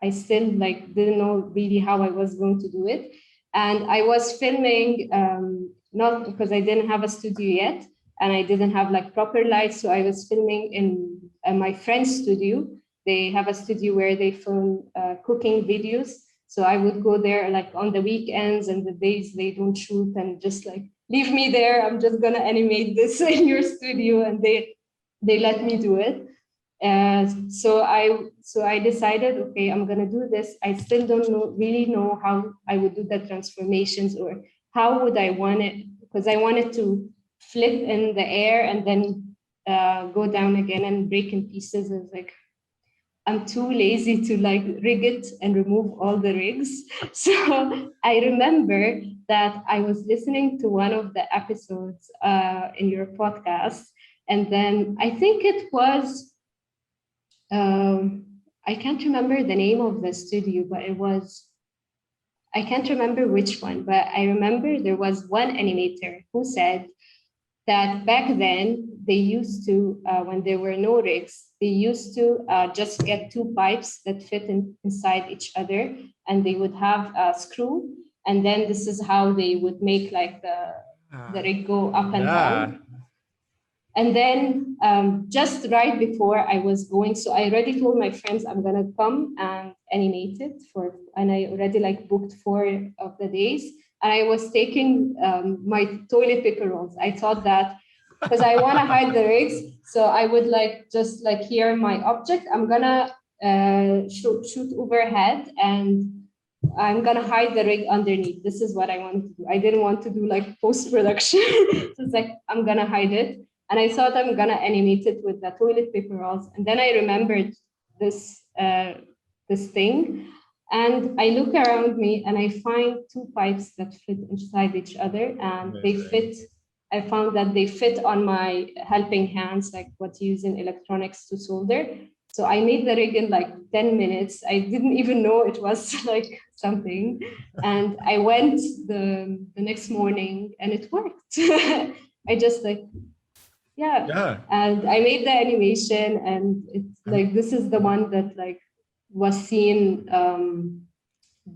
I still like didn't know really how I was going to do it. And I was filming not because I didn't have a studio yet, and I didn't have like proper lights, so I was filming in my friend's studio. They have a studio where they film cooking videos. So I would go there like on the weekends and the days they don't shoot and just like leave me there. I'm just gonna animate this in your studio, and they let me do it. So I decided, okay, I'm gonna do this. I still don't really know how I would do the transformations or how would I want it, because I wanted to flip in the air and then go down again and break in pieces. I was like, I'm too lazy to like rig it and remove all the rigs. So I remember that I was listening to one of the episodes in your podcast. And then I think it was, I can't remember the name of the studio, but I can't remember which one, but I remember there was one animator who said that back then they used to, when there were no rigs, they used to just get two pipes that fit inside each other, and they would have a screw, and then this is how they would make like the rig go up and down. And then just right before I was going, so I already told my friends I'm gonna come and animate it and I already like booked 4 of the days. And I was taking my toilet paper rolls. I thought that because I want to hide the rigs, so I would like just like here my object. I'm gonna shoot overhead and I'm gonna hide the rig underneath. This is what I wanted to do. I didn't want to do like post-production. So it's like I'm gonna hide it. And I thought I'm gonna animate it with the toilet paper rolls. And then I remembered this thing. And I look around me and I find 2 pipes that fit inside each other, and they fit. I found that they fit on my helping hands, like what you use in electronics to solder. So I made the rig in like 10 minutes. I didn't even know it was like something. And I went the next morning and it worked. I just like, yeah. And I made the animation, and it's like, this is the one that like was seen,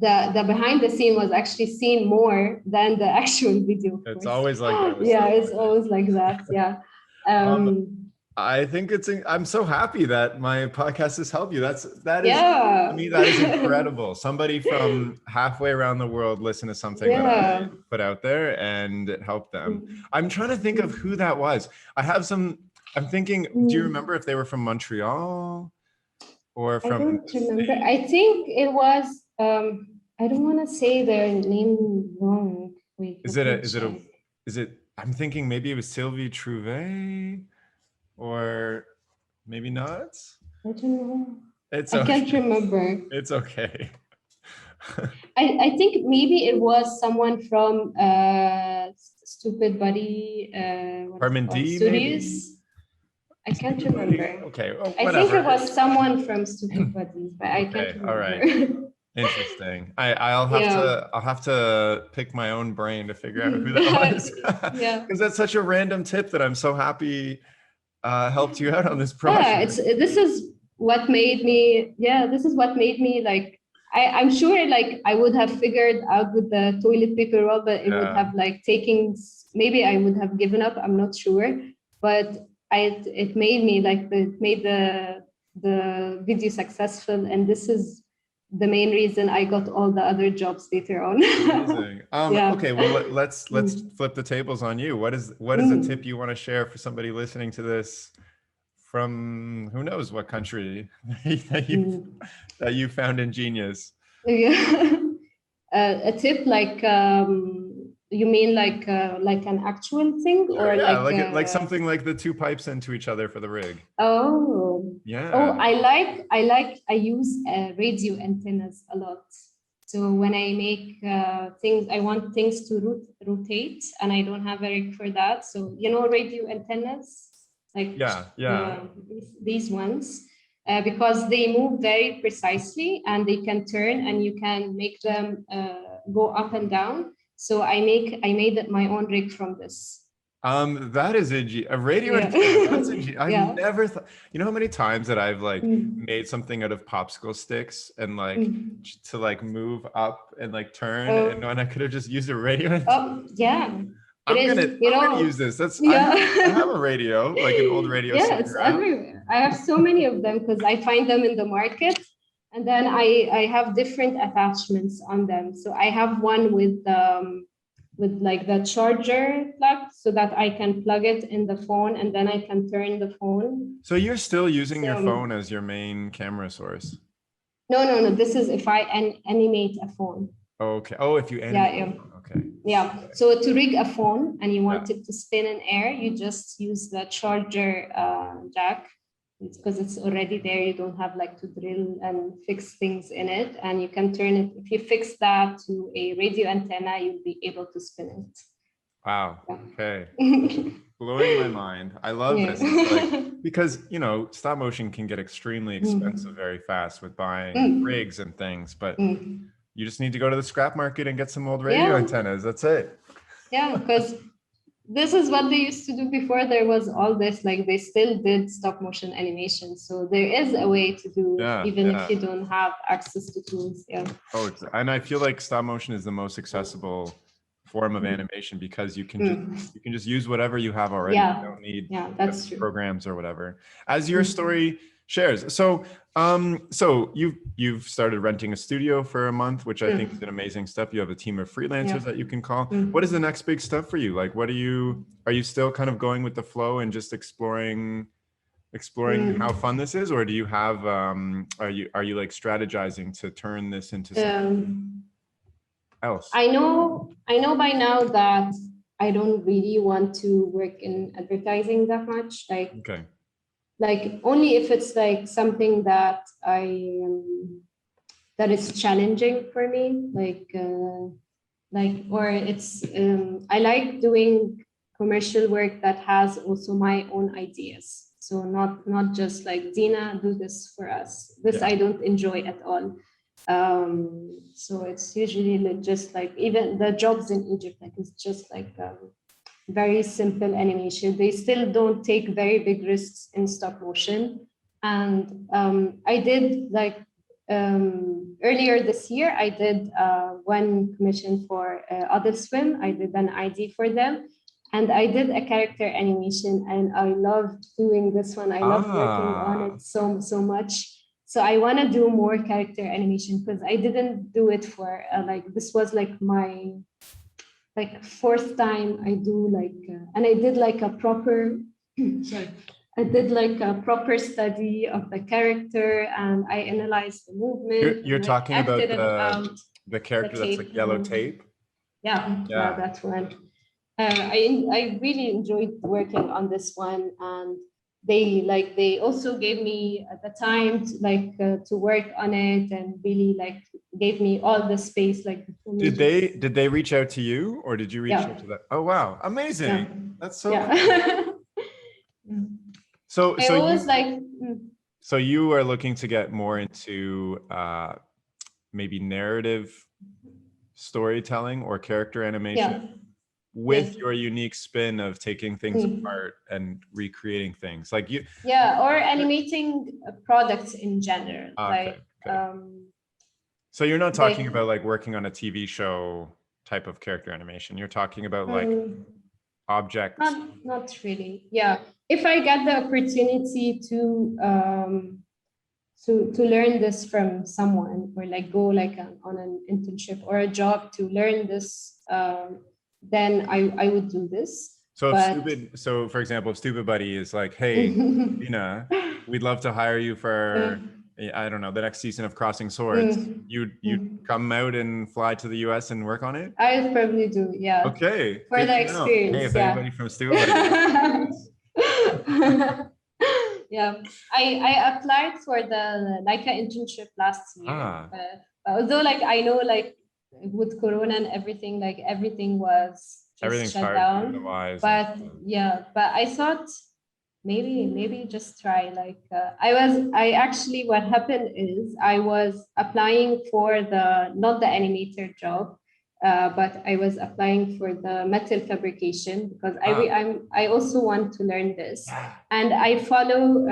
the behind the scene was actually seen more than the actual video. It's always like that. Yeah, it's always like that. Yeah. I think I'm so happy that my podcast has helped you. To me, that is incredible. Somebody from halfway around the world listened to something that I put out there and it helped them. I'm trying to think of who that was. I'm thinking, do you remember if they were from Montreal or from? I don't remember. I think it was, I don't want to say their name wrong. Wait, is it, I'm thinking maybe it was Sylvie Trouvé. Or maybe not? I don't know. I can't remember. It's okay. I think maybe it was someone from Stupid Buddy Studios. I can't remember. Okay. Well, I think it was someone from Stupid Buddies, but I can't remember. All right. Interesting. I'll have to pick my own brain to figure out who that was. Yeah. Because that's such a random tip that I'm so happy helped you out on this project. Yeah, this is what made me like, I'm sure like I would have figured out with the toilet paper roll, but it would have like taken, maybe I would have given up, I'm not sure. But it made me like, it made the video successful, and this is the main reason I got all the other jobs later on. Amazing. Okay, well let's flip the tables on you. What is a tip you want to share for somebody listening to this from who knows what country that you found ingenious? Yeah. A tip like You mean like an actual thing, or Yeah, like like something like the two pipes into each other for the rig. Oh, Yeah. I use radio antennas a lot. So when I make things, I want things to rotate, and I don't have a rig for that. So radio antennas, like Yeah. these ones, because they move very precisely and they can turn, and you can make them go up and down. So I made my own rig from this. That is a radio Yeah. antenna. That's I've Yeah. never thought, you know how many times that I've like made something out of popsicle sticks and like to like move up and like turn, and when I could have just used a radio antenna. Oh, yeah. I'm gonna use this. Yeah. I have a radio, like an old radio. Yeah, it's everywhere. I have so many of them because I find them in the market, and then I have different attachments on them. So I have one with like the charger plug, so that I can plug it in the phone, and then I can turn the phone. So you're still using your phone as your main camera source? No. This is if I animate a phone. Okay. Oh, if you animate. Yeah. Okay. Yeah. So to rig a phone and you want it to spin in air, you just use the charger jack. It's because it's already there. You don't have like to drill and fix things in it, and you can turn it. If you fix that to a radio antenna, you'll be able to spin it. Wow. Yeah. Okay. Blowing my mind. I love this. It's like, because stop motion can get extremely expensive very fast with buying rigs and things, but you just need to go to the scrap market and get some old radio antennas. That's it. Yeah, because this is what they used to do before there was all this, like they still did stop motion animation. So there is a way to do it, even if you don't have access to tools. Yeah. Oh, and I feel like stop motion is the most accessible form of animation, because you can just use whatever you have already. You don't need that's true. programs or whatever. As your story shares. So you've started renting a studio for a month, which I think is an amazing step. You have a team of freelancers that you can call. What is the next big step for you? Like, are you still kind of going with the flow and just exploring how fun this is, or do you have are you like strategizing to turn this into something else? I know by now that I don't really want to work in advertising that much. Like only if it's like something that that is challenging for me, or it's I like doing commercial work that has also my own ideas. So not just like, Dina, do this for us. I don't enjoy at all. So it's usually just like, even the jobs in Egypt, like it's just like very simple animation. They still don't take very big risks in stop motion. And I did like earlier this year, I did one commission for Adult Swim. I did an ID for them, and I did a character animation, and I loved doing this one. I loved working on it so much. So I want to do more character animation, because I didn't do it for this was like my fourth time I do and I did like a proper I did like a proper study of the character, and I analyzed the movement. You're talking about the character that's like yellow tape? Yeah, that one. I really enjoyed working on this one, and they also gave me the time to work on it, and really gave me all the space. Did they reach out to you, or did you reach out to them? Oh wow, amazing! Yeah. That's so cool. So so you are looking to get more into maybe narrative storytelling or character animation with your unique spin of taking things apart and recreating things, like you. Yeah, or animating products in general. Okay. So you're not talking about like working on a TV show type of character animation. You're talking about like objects. Not really. Yeah. If I get the opportunity to learn this from someone, or go on an internship or a job to learn this, then I would do this. So for example, if Stupid Buddy is like, hey, Dina, we'd love to hire you for I don't know, the next season of Crossing Swords, you'd come out and fly to the US and work on it? I would probably do, yeah. Okay. For the experience. Hey, if yeah. anybody from Stuart. Yeah, I applied for the Leica internship last year. Although like I know like with Corona and everything, like everything was just shut down. But yeah, but I thought maybe just try. Like I actually what happened is I was applying for not the animator job. But I was applying for the metal fabrication because I also want to learn this, and I follow.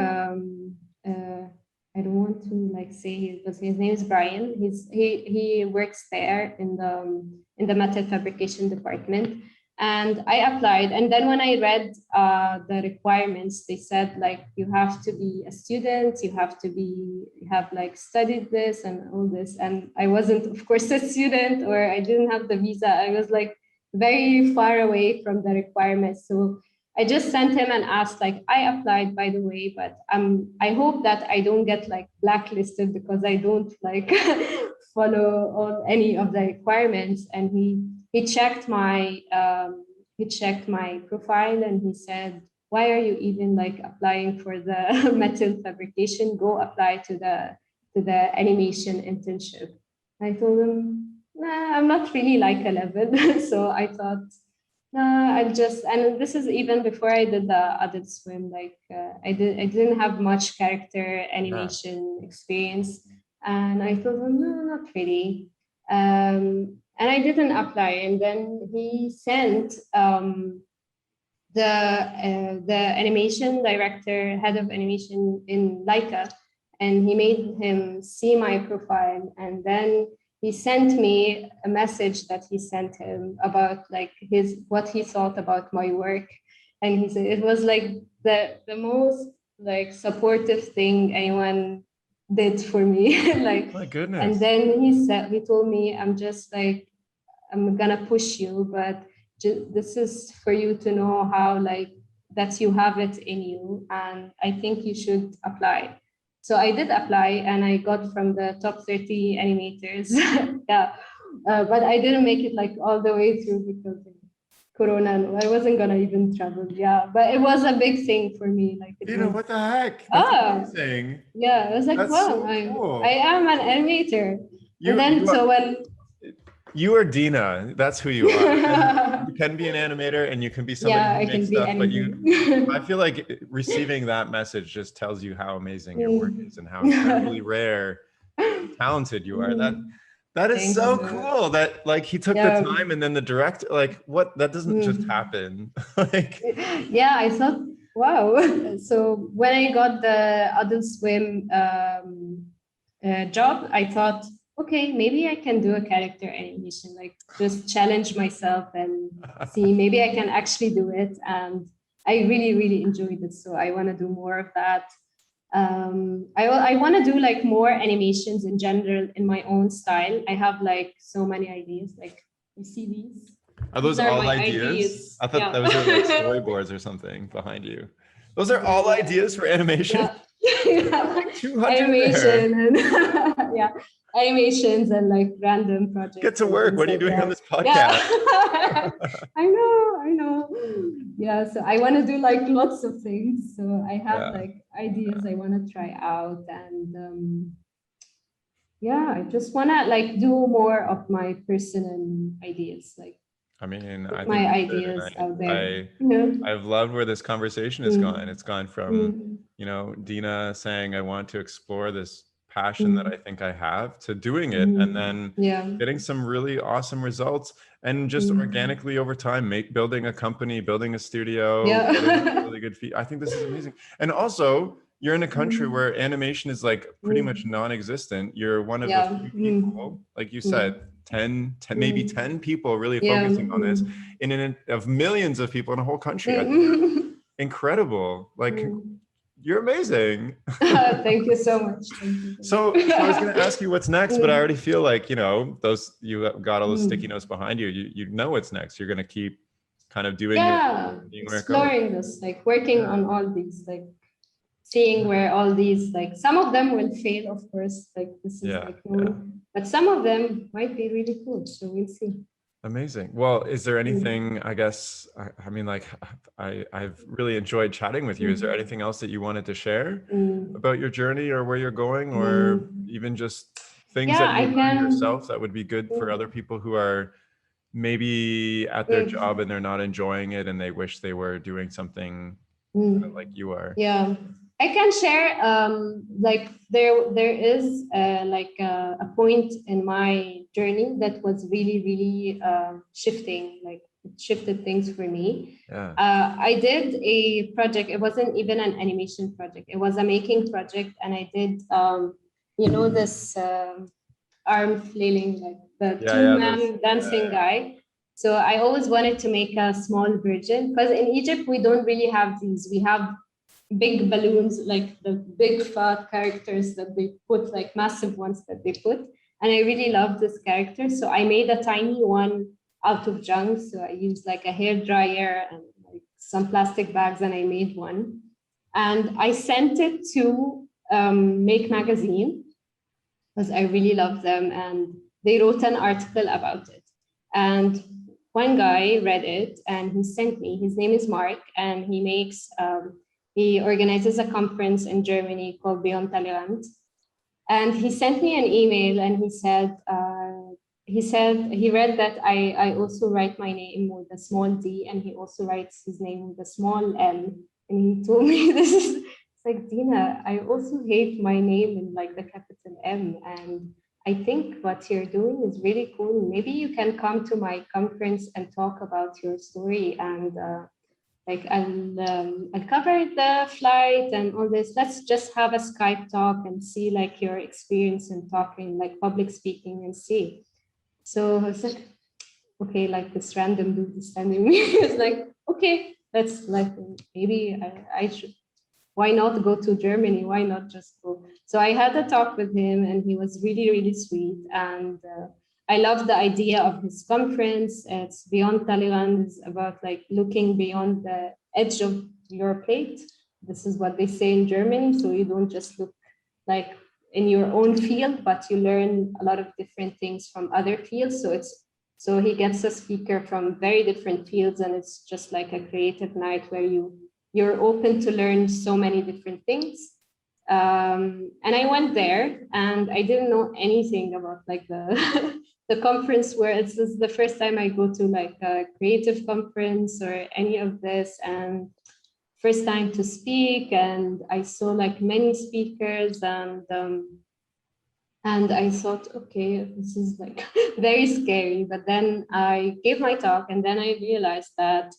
I don't want to like say but his name is Brian. He works there in the metal fabrication department, and I applied. And then when I read the requirements, they said like you have to be a student, you have like studied this and all this. And I wasn't, of course, a student, or I didn't have the visa. I was like very far away from the requirements. So I just sent him and asked like, I applied by the way, but I hope that I don't get like blacklisted because I don't like follow on any of the requirements. And he checked my profile and he said, why are you even like applying for the metal fabrication? Go apply to the animation internship. I told him, nah, I'm not really like 11. So I thought, nah, I'll just, and this is even before I did the Adult Swim, like I didn't have much character animation experience. And I told him, no, not really. And I didn't apply. And then he sent the animation director, head of animation in Leica, and he made him see my profile. And then he sent me a message that he sent him about like what he thought about my work. And he said it was like the most like supportive thing anyone did for me. Like, my goodness. And then he told me, I'm just like, I'm gonna push you, but this is for you to know how like that you have it in you, and I think you should apply. So I did apply, and I got from the top 30 animators. Yeah, but I didn't make it like all the way through because of Corona. I wasn't gonna even travel. Yeah, but it was a big thing for me. Like, what the heck? That's amazing. Yeah, I was like, that's wow, so cool. I am an animator. You are Dina. That's who you are. You can be an animator and you can be somebody who makes stuff, but I feel like receiving that message just tells you how amazing your work is and how incredibly rare, talented you are. That is so cool that like he took the time, and then the director, like what, that doesn't just happen. Like, yeah, I thought, wow. So when I got the Adult Swim job, I thought, okay, maybe I can do a character animation, like just challenge myself and see, maybe I can actually do it. And I really, really enjoyed it. So I want to do more of that. I want to do like more animations in general in my own style. I have like so many ideas, like you see these. Are those all ideas? I thought those are like storyboards or something behind you. Those are all ideas for animation? Yeah. 200 animation and yeah, animations and like random projects. Get to work. What are you doing on this podcast? Yeah. I know. Yeah, so I want to do like lots of things. So I have like ideas I want to try out, and I just want to like do more of my personal ideas, like. I mean, I think my ideas out there. I've loved where this conversation has gone. It's gone from, Dina saying, I want to explore this passion that I think I have, to doing it, and then getting some really awesome results, and just organically over time, building a company, building a studio, getting really good feed. I think this is amazing. And also, you're in a country where animation is like pretty much non-existent. You're one of the few people, like you said, 10 maybe 10 people really focusing on this of millions of people in a whole country. I think incredible. Like, you're amazing. Thank you so much. So I was going to ask you what's next, but I already feel like, you got all those sticky notes behind you. You know what's next. You're going to keep kind of doing exploring this, like working on all these like seeing where all these, like, some of them will fail, of course, like this is like known, but some of them might be really cool. So we'll see. Amazing. Well, is there anything, I guess, I mean, like, I've really enjoyed chatting with you. Is there anything else that you wanted to share about your journey or where you're going, or even just things that you learned yourself that would be good for other people who are maybe at their job and they're not enjoying it and they wish they were doing something like you are? Yeah, I can share, like there is like a point in my journey that was really shifting, like it shifted things for me. Yeah. I did a project. It wasn't even an animation project. It was a making project, and I did, you know, this arm flailing, like the two-man dancing guy. So I always wanted to make a small version, because in Egypt we don't really have these. We have big balloons, like the big fat characters that they put, like massive ones that they put. And I really love this character. So I made a tiny one out of junk. So I used like a hair dryer and like some plastic bags, and I made one. And I sent it to Make Magazine, because I really love them. And they wrote an article about it. And one guy read it and he sent me, his name is Mark, and he makes, he organizes a conference in Germany called Beyond Tolerant. And he sent me an email and he said he read that I also write my name with a small d, and he also writes his name with a small m. And he told me, this is, it's like, Dina, I also hate my name in like the capital M. And I think what you're doing is really cool. Maybe you can come to my conference and talk about your story, and like I'll cover the flight and all this. Let's just have a Skype talk and see like your experience in talking, like public speaking, and see. So I was like, okay, like this random dude is sending me. It's like, okay, let's like, maybe I should, why not go to Germany? Why not just go? So I had a talk with him, and he was really sweet. And I love the idea of his conference. It's Beyond Taliban, is about like looking beyond the edge of your plate. This is what they say in Germany. So you don't just look like in your own field, but you learn a lot of different things from other fields. So he gets a speaker from very different fields, and it's just like a creative night where you're open to learn so many different things. And I went there, and I didn't know anything about like the the conference, where it's just the first time I go to like a creative conference or any of this, and first time to speak. And I saw like many speakers, and I thought, okay, this is like very scary. But then I gave my talk, and then I realized that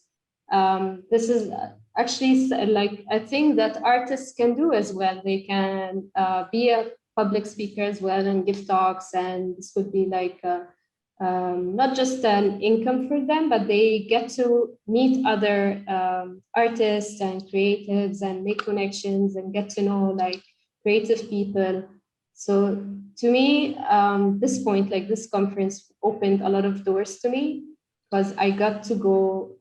this is actually like a thing that artists can do as well. They can be a public speaker as well and give talks, and this would be like not just an income for them, but they get to meet other artists and creatives and make connections and get to know like creative people. So to me, this point, like this conference opened a lot of doors to me, because I got to go,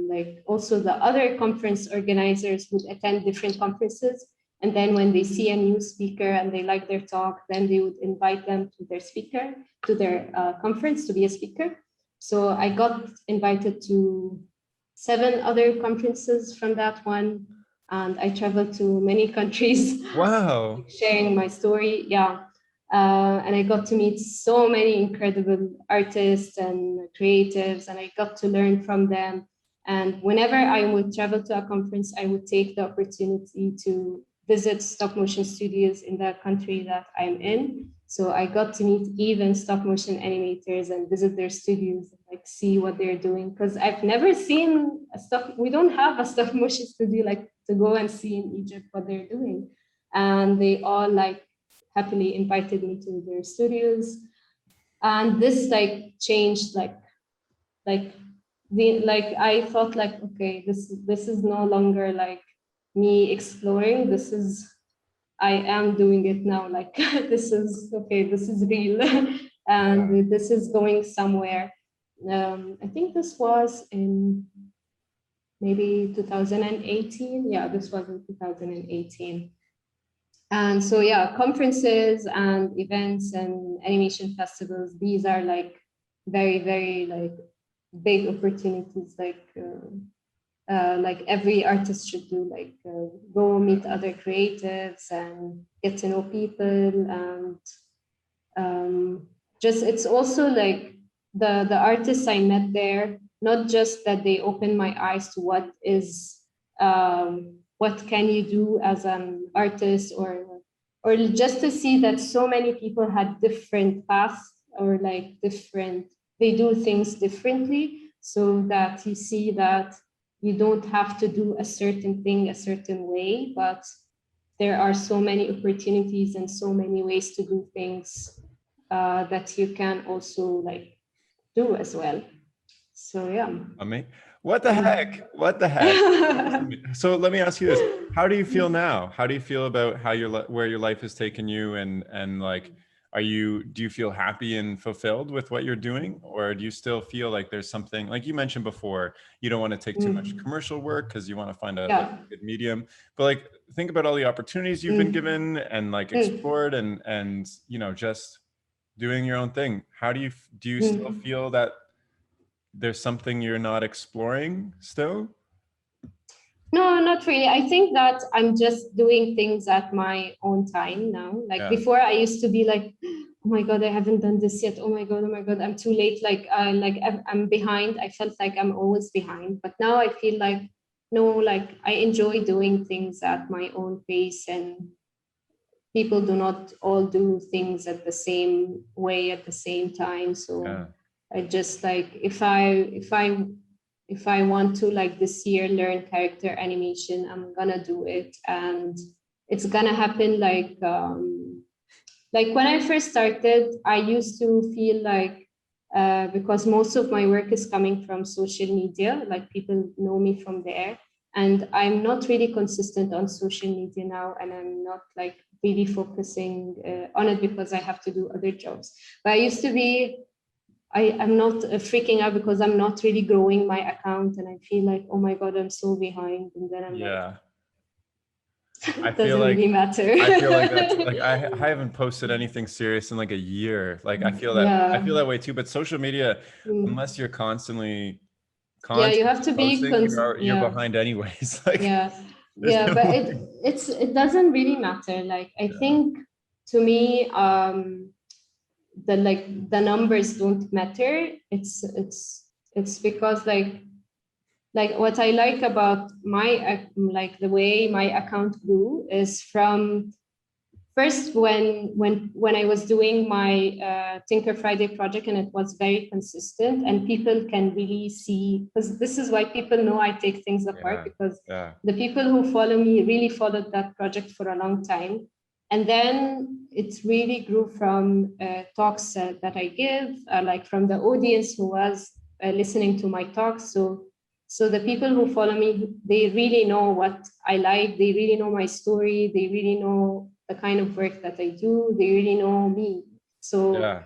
like also the other conference organizers would attend different conferences. And then when they see a new speaker and they like their talk, then they would invite them to their speaker, to their conference to be a speaker. So I got invited to 7 other conferences from that one. And I traveled to many countries. Wow. Sharing my story. Yeah. And I got to meet so many incredible artists and creatives, and I got to learn from them. And whenever I would travel to a conference, I would take the opportunity to visit stop motion studios in the country that I'm in. So I got to meet even stop motion animators and visit their studios, and like see what they're doing. Because I've never seen we don't have a stop motion studio like to go and see in Egypt what they're doing. And they all like happily invited me to their studios. And this like changed like I thought like, okay, this is no longer like me exploring. This is, I am doing it now. Like this is okay, this is real. And this is going somewhere. I think this was in maybe 2018. Yeah, this was in 2018. And so, yeah, conferences and events and animation festivals, these are like very, very like big opportunities, like every artist should do, like go meet other creatives and get to know people. And just, it's also like the artists I met there, not just that they opened my eyes to what can you do as an artist, or just to see that so many people had different paths, or like they do things differently, so that you see that you don't have to do a certain thing a certain way, but there are so many opportunities and so many ways to do things that you can also like do as well. So yeah. I mean, what the heck? What the heck? So let me ask you this: how do you feel now? How do you feel about how where your life has taken you, and like, do you feel happy and fulfilled with what you're doing, or do you still feel like there's something, like you mentioned before, you don't want to take too much commercial work because you want to find like a good medium, but like think about all the opportunities you've been given and like explored and just doing your own thing. How do you still feel that there's something you're not exploring still? No, not really. I think that I'm just doing things at my own time now. Like before, I used to be like, oh my God, I haven't done this yet. Oh my God, I'm too late. Like I'm behind. I felt like I'm always behind. But now I feel like, no, like I enjoy doing things at my own pace, and people do not all do things at the same way at the same time. So I just like, if I want to, like this year, learn character animation, I'm gonna do it, and it's gonna happen like when I first started, I used to feel like because most of my work is coming from social media, like people know me from there, and I'm not really consistent on social media now, and I'm not like really focusing on it because I have to do other jobs. But I used to be, I'm not freaking out because I'm not really growing my account, and I feel like, oh my God, I'm so behind. And then I'm like, I it feel doesn't like really matter. I feel like that's like I haven't posted anything serious in like a year. Like I feel that way too. But social media, unless you're constantly you have to be posting, you're behind anyways. Like but it doesn't really matter. Like I think, to me, the numbers don't matter. It's because like what I like about my like the way my account grew is from first when I was doing my Tinker Friday project, and it was very consistent, and people can really see, because this is why people know I take things apart, because the people who follow me really followed that project for a long time. And then it really grew from talks that I give, like from the audience who was listening to my talks. So the people who follow me, they really know what I like. They really know my story. They really know the kind of work that I do. They really know me. So,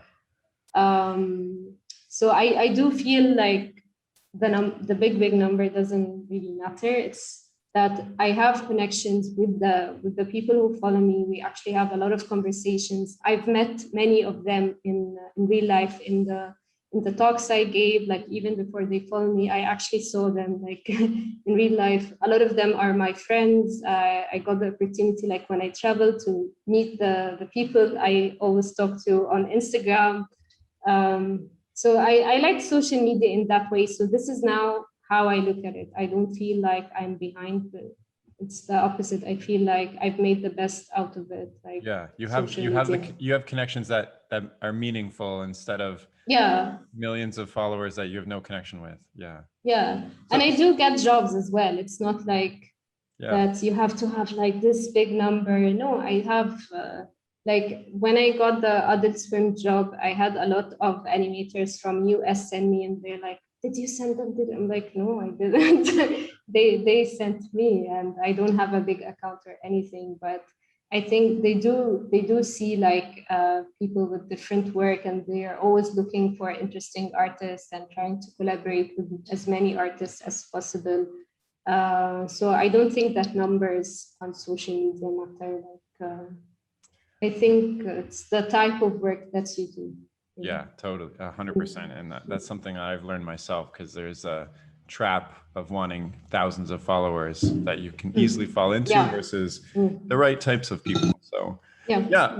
so I do feel like the big number doesn't really matter. It's that I have connections with the people who follow me. We actually have a lot of conversations. I've met many of them in real life, in the talks I gave, like even before they follow me, I actually saw them like in real life. A lot of them are my friends. I got the opportunity, like when I travel, to meet the people I always talk to on Instagram. So I like social media in that way. So this is now how I look at it. I don't feel like I'm behind, but it's the opposite. I feel like I've made the best out of it. Like you have connections that are meaningful instead of millions of followers that you have no connection with. And I do get jobs as well. It's not like that you have to have like this big number. No, I have like when I got the Adult Swim job, I had a lot of animators from US send me, and they're like, did you send them? I'm like, no, I didn't. they sent me, and I don't have a big account or anything, but I think they do see like people with different work, and they are always looking for interesting artists and trying to collaborate with as many artists as possible. So I don't think that numbers on social media matter. I think it's the type of work that you do. Yeah, totally, 100%. And that's something I've learned myself, because there's a trap of wanting thousands of followers that you can easily fall into versus the right types of people. So yeah.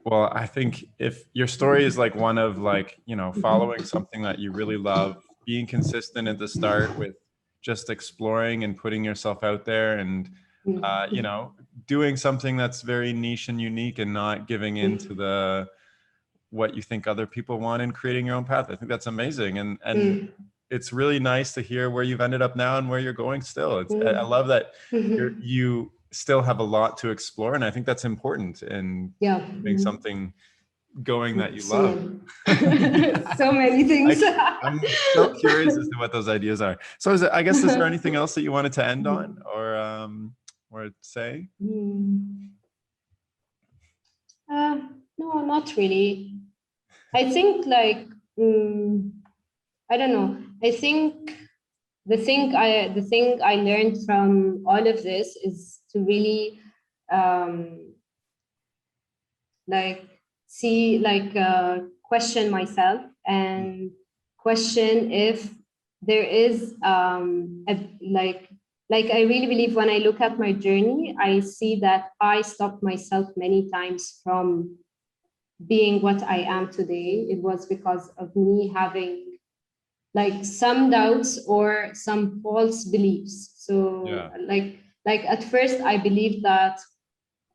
Well, I think if your story is like one of like, you know, following something that you really love, being consistent at the start with just exploring and putting yourself out there, and you know, doing something that's very niche and unique, and not giving into the what you think other people want, and creating your own path. I think that's amazing. And it's really nice to hear where you've ended up now and where you're going still. I love that you still have a lot to explore. And I think that's important in doing something going that you love. So many things. I'm so curious as to what those ideas are. So I guess, is there anything else that you wanted to end on, or say? No, not really. I think like, I don't know. I think the thing I learned from all of this is to really question myself, and question if there is I really believe when I look at my journey, I see that I stopped myself many times from being what I am today. It was because of me having like some doubts or some false beliefs. So like at first I believed that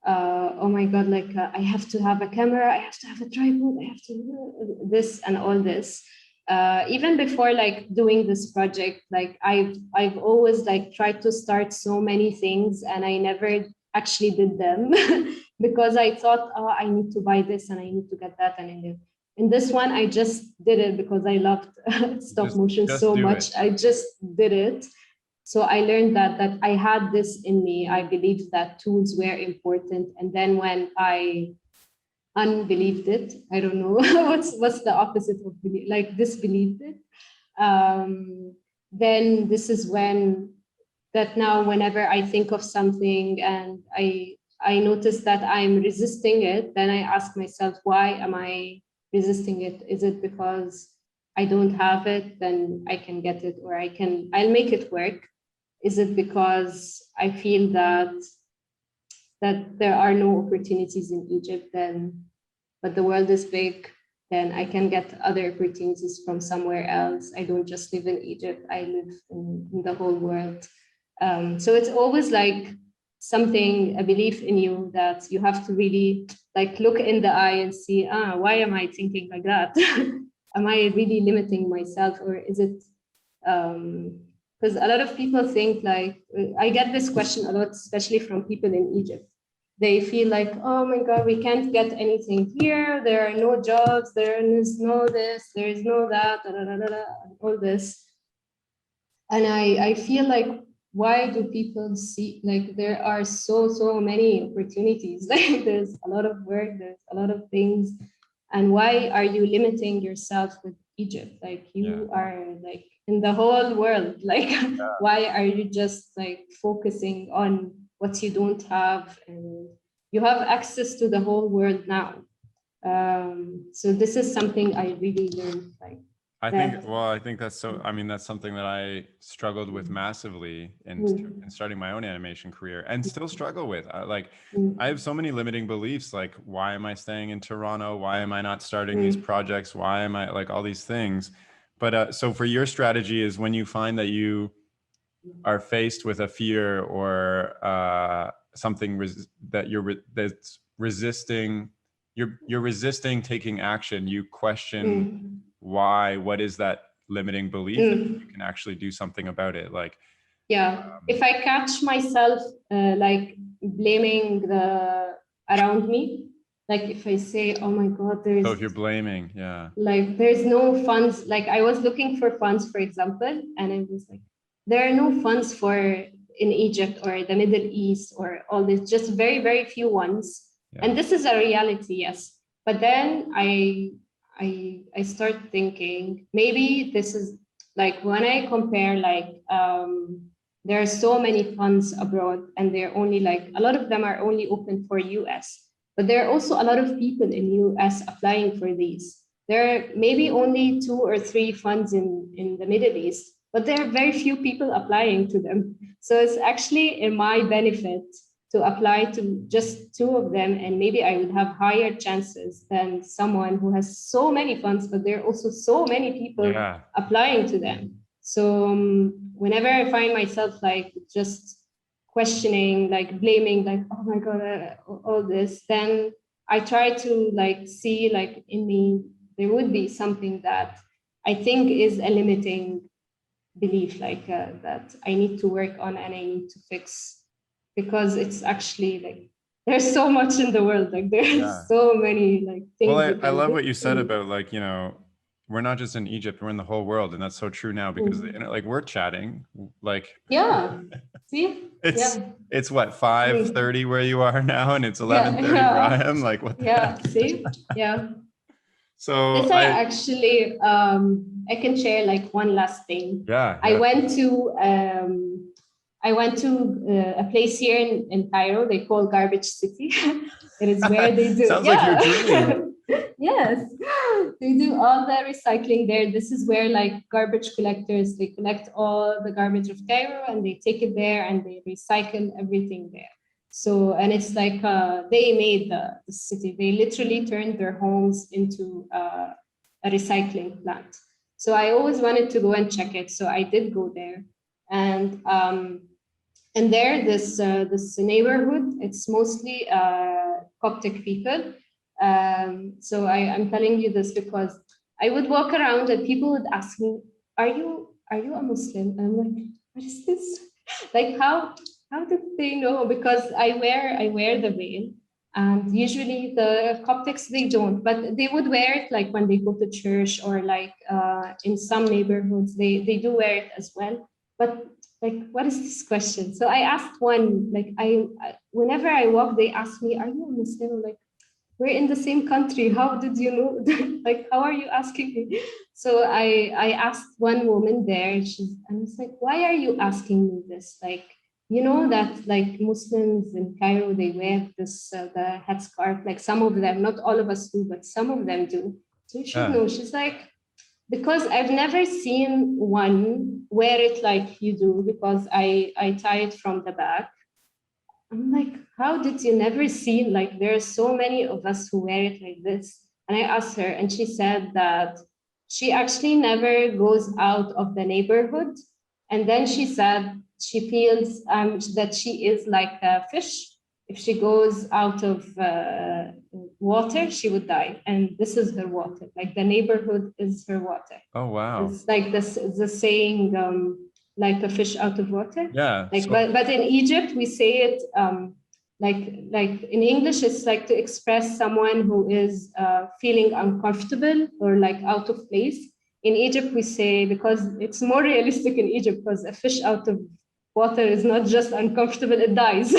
oh my God, I have to have a camera, I have to have a tripod, I have to do this and all this. Even before like doing this project, like I've always like tried to start so many things, and I never actually did them because I thought, oh, I need to buy this and I need to get that. And in this one, I just did it because I loved stop motion so much. I just did it. So I learned that I had this in me. I believed that tools were important. And then when I unbelieved it, I don't know what's the opposite of believe, like disbelieved it. Then this is when that now whenever I think of something and I notice that I'm resisting it, then I ask myself, why am I resisting it? Is it because I don't have it? Then I can get it, or I'll make it work. Is it because I feel that there are no opportunities in Egypt, then, but the world is big, then I can get other opportunities from somewhere else. I don't just live in Egypt, I live in the whole world. So it's always like something, a belief in you that you have to really like look in the eye and see, why am I thinking like that? Am I really limiting myself, or is it, because a lot of people think like, I get this question a lot, especially from people in Egypt. They feel like, oh my God, we can't get anything here. There are no jobs. There is no this. There is no that. All this. And I feel like, why do people see like there are so many opportunities? Like there's a lot of work. There's a lot of things. And why are you limiting yourself with Egypt? Like you are like in the whole world. Like why are you just like focusing on what you don't have? And you have access to the whole world now. So this is something I really learned. Like I think that's so, I mean, that's something that I struggled with massively in starting my own animation career, and still struggle with. I have so many limiting beliefs, like, why am I staying in Toronto? Why am I not starting these projects? Why am I, like, all these things? But so for your strategy is when you find that you are faced with a fear or something that's resisting, you're resisting taking action, you question why, what is that limiting belief, and you can actually do something about it. Like, if I catch myself like blaming the around me, like if I say, oh my God, there's, so if you're blaming, like there's no funds, like I was looking for funds, for example, and I was like, there are no funds for in Egypt or the Middle East or all this, just very, very few ones. And this is a reality, yes. But then I start thinking, maybe this is like when I compare like there are so many funds abroad, and they're only like, a lot of them are only open for US, but there are also a lot of people in US applying for these. There are maybe only 2 or 3 funds in the Middle East, but there are very few people applying to them. So it's actually in my benefit to apply to just 2 of them, and maybe I would have higher chances than someone who has so many funds, but there are also so many people applying to them. So whenever I find myself like just questioning, like blaming, like, oh my God, all this, then I try to like see like in me, there would be something that I think is a limiting belief, like that I need to work on and I need to fix, because it's actually like, there's so much in the world, like there's so many like things. Well, I love what you said about like, you know, we're not just in Egypt, we're in the whole world. And that's so true now because like we're chatting like, see, it's what, 5:30 where you are now, and it's 11:30 where I am. Like what the heck? See, So this I actually I can share like one last thing. I went to a place here in Cairo they call Garbage City. It is where they do. Sounds like your dream. Yes, they do all the recycling there. This is where like garbage collectors, they collect all the garbage of Cairo and they take it there and they recycle everything there. So, and it's like they made the city. They literally turned their homes into a recycling plant. So I always wanted to go and check it. So I did go there, and there this neighborhood, it's mostly Coptic people. So I'm telling you this because I would walk around and people would ask me, "Are you a Muslim?" And I'm like, "What is this? Like how did they know?" Because I wear the veil, and usually the Coptics they don't, but they would wear it like when they go to church or like in some neighborhoods they do wear it as well. But like, what is this question? So I asked one, like whenever I walk, they ask me, "Are you a Muslim?" I'm like, we're in the same country. How did you know? Like, how are you asking me? So I asked one woman there, and I was like, why are you asking me this? Like, you know that like Muslims in Cairo, they wear this, the headscarf, like some of them, not all of us do, but some of them do. So you should know. She's like, because I've never seen one wear it like you do, because I tie it from the back. I'm like, how did you never see, like, there are so many of us who wear it like this? And I asked her, and she said that she actually never goes out of the neighborhood. And then she said she feels that she is like a fish. If she goes out of water, she would die. And this is her water. Like the neighborhood is her water. Oh, wow. It's like the saying, like a fish out of water. Yeah. Like, but in Egypt we say it like in English it's like to express someone who is feeling uncomfortable or like out of place. In Egypt we say, because it's more realistic in Egypt, because a fish out of water is not just uncomfortable, it dies.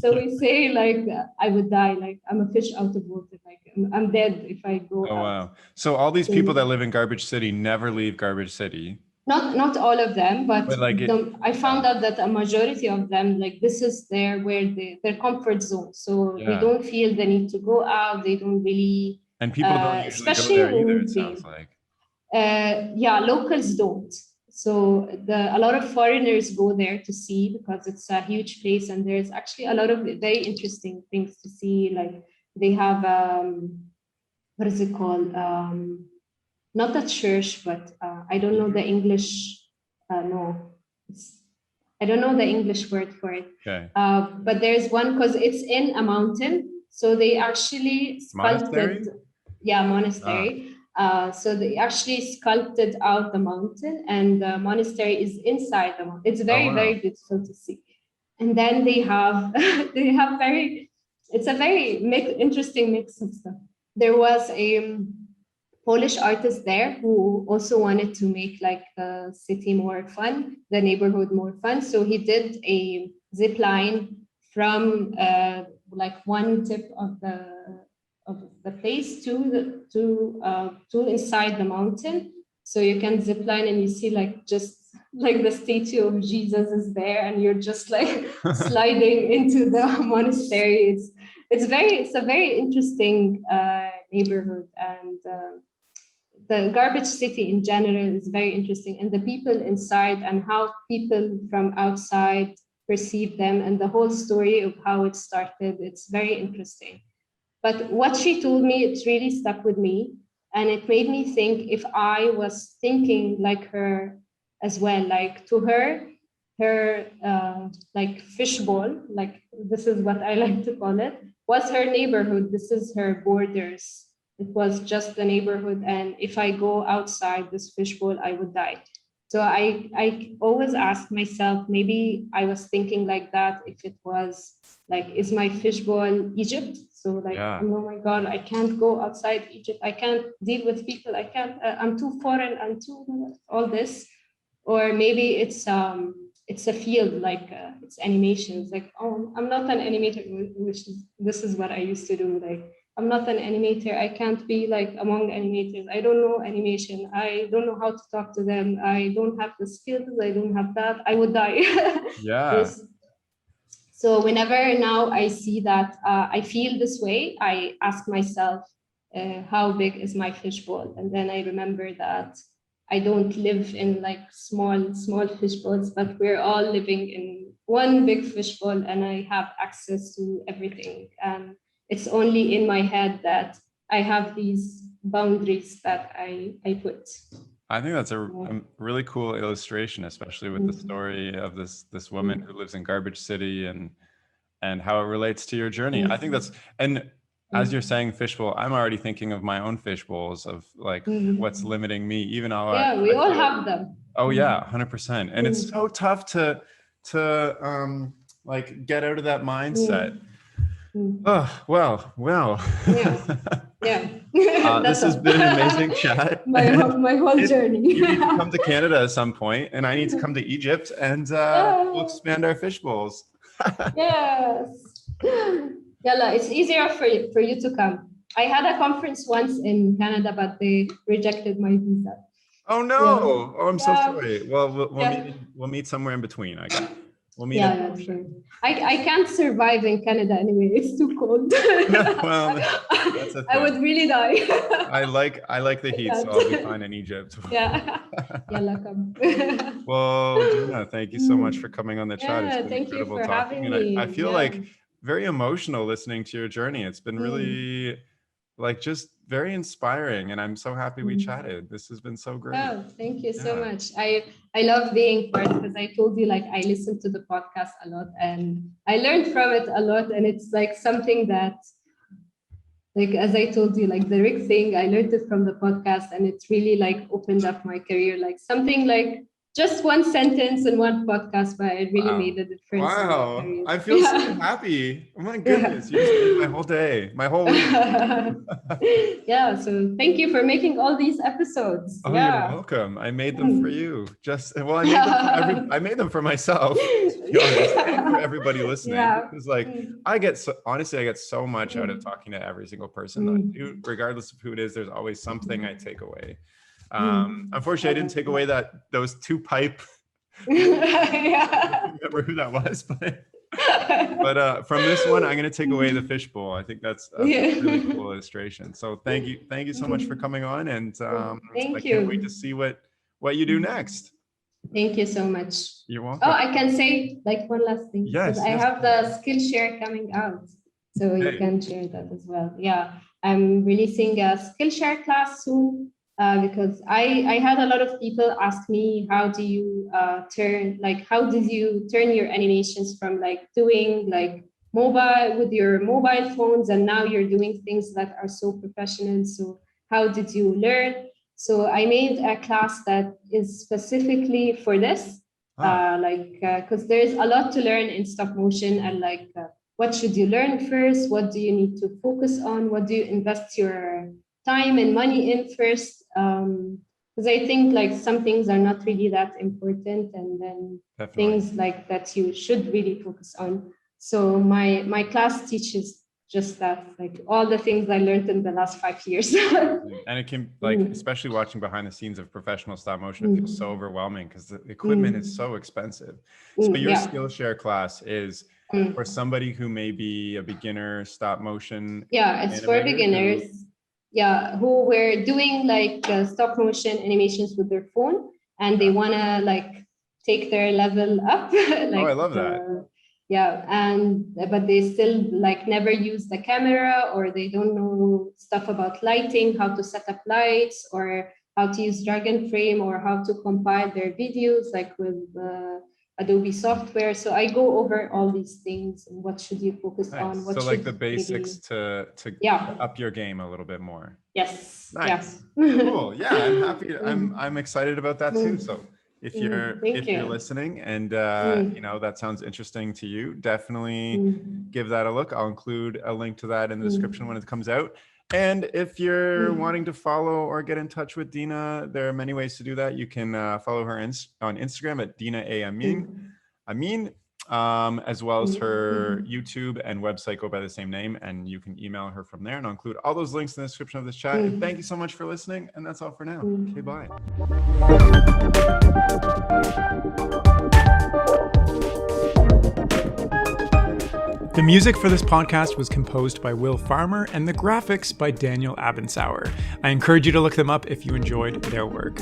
So we say like, I would die, like I'm a fish out of water, like I'm dead if I go out. Wow. So all these people that live in Garbage City never leave Garbage City. Not all of them, but like I found out that a majority of them, like this is their comfort zone. So they don't feel the need to go out. They don't really. And people don't usually go there either, it sounds like. Locals don't. So a lot of foreigners go there to see, because it's a huge place and there's actually a lot of very interesting things to see. Like they have what is it called? Not a church, but I don't know the English. I don't know the English word for it. Okay. But there's one, because it's in a mountain, so they actually sculpted. Monastery. So they actually sculpted out the mountain, and the monastery is inside the mountain. It's very beautiful to see. And then they have it's a very interesting mix of stuff. There was a Polish artist there who also wanted to make like the city more fun, the neighborhood more fun. So he did a zip line from like one tip of the place to inside the mountain. So you can zip line and you see like just like the statue of Jesus is there, and you're just like sliding into the monastery. It's a very interesting neighborhood, and the garbage city in general is very interesting, and the people inside and how people from outside perceive them, and the whole story of how it started. It's very interesting. But what she told me, it really stuck with me. And it made me think, if I was thinking like her as well, like to her, like fishbowl, like this is what I like to call it, was her neighborhood. This is her borders. It was just the neighborhood. And if I go outside this fishbowl, I would die. So I always ask myself, maybe I was thinking like that, if it was like, is my fishbowl Egypt? So like, Yeah. oh my God, I can't go outside Egypt. I can't deal with people. I can't, I'm too foreign, I'm too all this. Or maybe it's a field, like it's animation. It's like, oh, I'm not an animator, this is what I used to do. Like, I'm not an animator. I can't be like among animators. I don't know animation. I don't know how to talk to them. I don't have the skills. I don't have that. I would die. Yeah. So whenever now I see that, I feel this way, I ask myself, how big is my fishbowl? And then I remember that I don't live in like small fishbowls, but we're all living in one big fishbowl, and I have access to everything. It's only in my head that I have these boundaries that I put. I think that's a really cool illustration, especially with the story of this woman who lives in Garbage City and how it relates to your journey. I think that's, and as you're saying fishbowl, I'm already thinking of my own fishbowls of like what's limiting me, even though we all have them. Oh yeah, 100%. And it's so tough to like get out of that mindset. Oh, well. Yeah. This has been an amazing chat. My whole journey. You need to come to Canada at some point, and I need to come to Egypt, and we'll expand our fishbowls. Yes. Yalla, it's easier for you to come. I had a conference once in Canada, but they rejected my visa. Oh no! Yeah. Oh, I'm so sorry. Well, we'll meet somewhere in between, I guess. We'll meet. Yeah, sure. I can't survive in Canada anyway. It's too cold. Well, that's a thing. I would really die. I like the heat, so I'll be fine in Egypt. Yeah. Yalla, come. Well, Dina, thank you so much for coming on the chat. It's been thank incredible you for talking. having me. And I feel like very emotional listening to your journey. It's been really like just very inspiring, and I'm so happy we chatted. This has been so great. Oh, thank you so much. I love being part, because I told you, like, I listen to the podcast a lot and I learned from it a lot, and it's like something that, like, as I told you, like the rig thing, I learned it from the podcast, and it's really like opened up my career, like something like just one sentence in one podcast, but it really made a difference. Wow, I feel so happy. Oh my goodness, you just made my whole day, my whole week. Yeah, so thank you for making all these episodes. Oh, you're welcome. I made them for you. I made them for myself, to be honest, and for everybody listening. Because like I get so much out of talking to every single person that I do, regardless of who it is. There's always something I take away. Unfortunately, I didn't take away those two pipe. I don't remember who that was, but from this one, I'm going to take away the fishbowl. I think that's a really cool illustration. So thank you so much for coming on, and I can't wait to see what you do next. Thank you so much. You're welcome. Oh, I can say like one last thing. Yes. I have the Skillshare coming out, so you can share that as well. Yeah, I'm releasing a Skillshare class soon. Because I had a lot of people ask me, how did you turn your animations from like doing like mobile with your mobile phones, and now you're doing things that are so professional. So how did you learn? So I made a class that is specifically for this, because there's a lot to learn in stop motion, and like what should you learn first? What do you need to focus on? What do you invest your time and money in first? Because I think like some things are not really that important, and then things like that you should really focus on. So my class teaches just that, like all the things I learned in the last 5 years. And it can, like, especially watching behind the scenes of professional stop motion, it feels so overwhelming because the equipment is so expensive. So your Skillshare class is for somebody who may be a beginner stop motion. Yeah, it's for beginners. Who were doing like stop motion animations with their phone, and they wanna like take their level up. Like, I love that. But they still like never use the camera, or they don't know stuff about lighting, how to set up lights, or how to use drag and frame, or how to compile their videos like with Adobe software. So I go over all these things and what should you focus on. What so should like the basics to up your game a little bit more. Yes. Nice. Cool. Yeah, I'm happy. I'm excited about that too. So if you're listening and you know, that sounds interesting to you, definitely give that a look. I'll include a link to that in the description when it comes out. And if you're wanting to follow or get in touch with Dina, there are many ways to do that. You can follow her on Instagram at Dina Amin, as well as her YouTube and website go by the same name, and you can email her from there, and I'll include all those links in the description of this chat. And thank you so much for listening, and that's all for now. Okay, bye. The music for this podcast was composed by Will Farmer and the graphics by Daniel Abensauer. I encourage you to look them up if you enjoyed their work.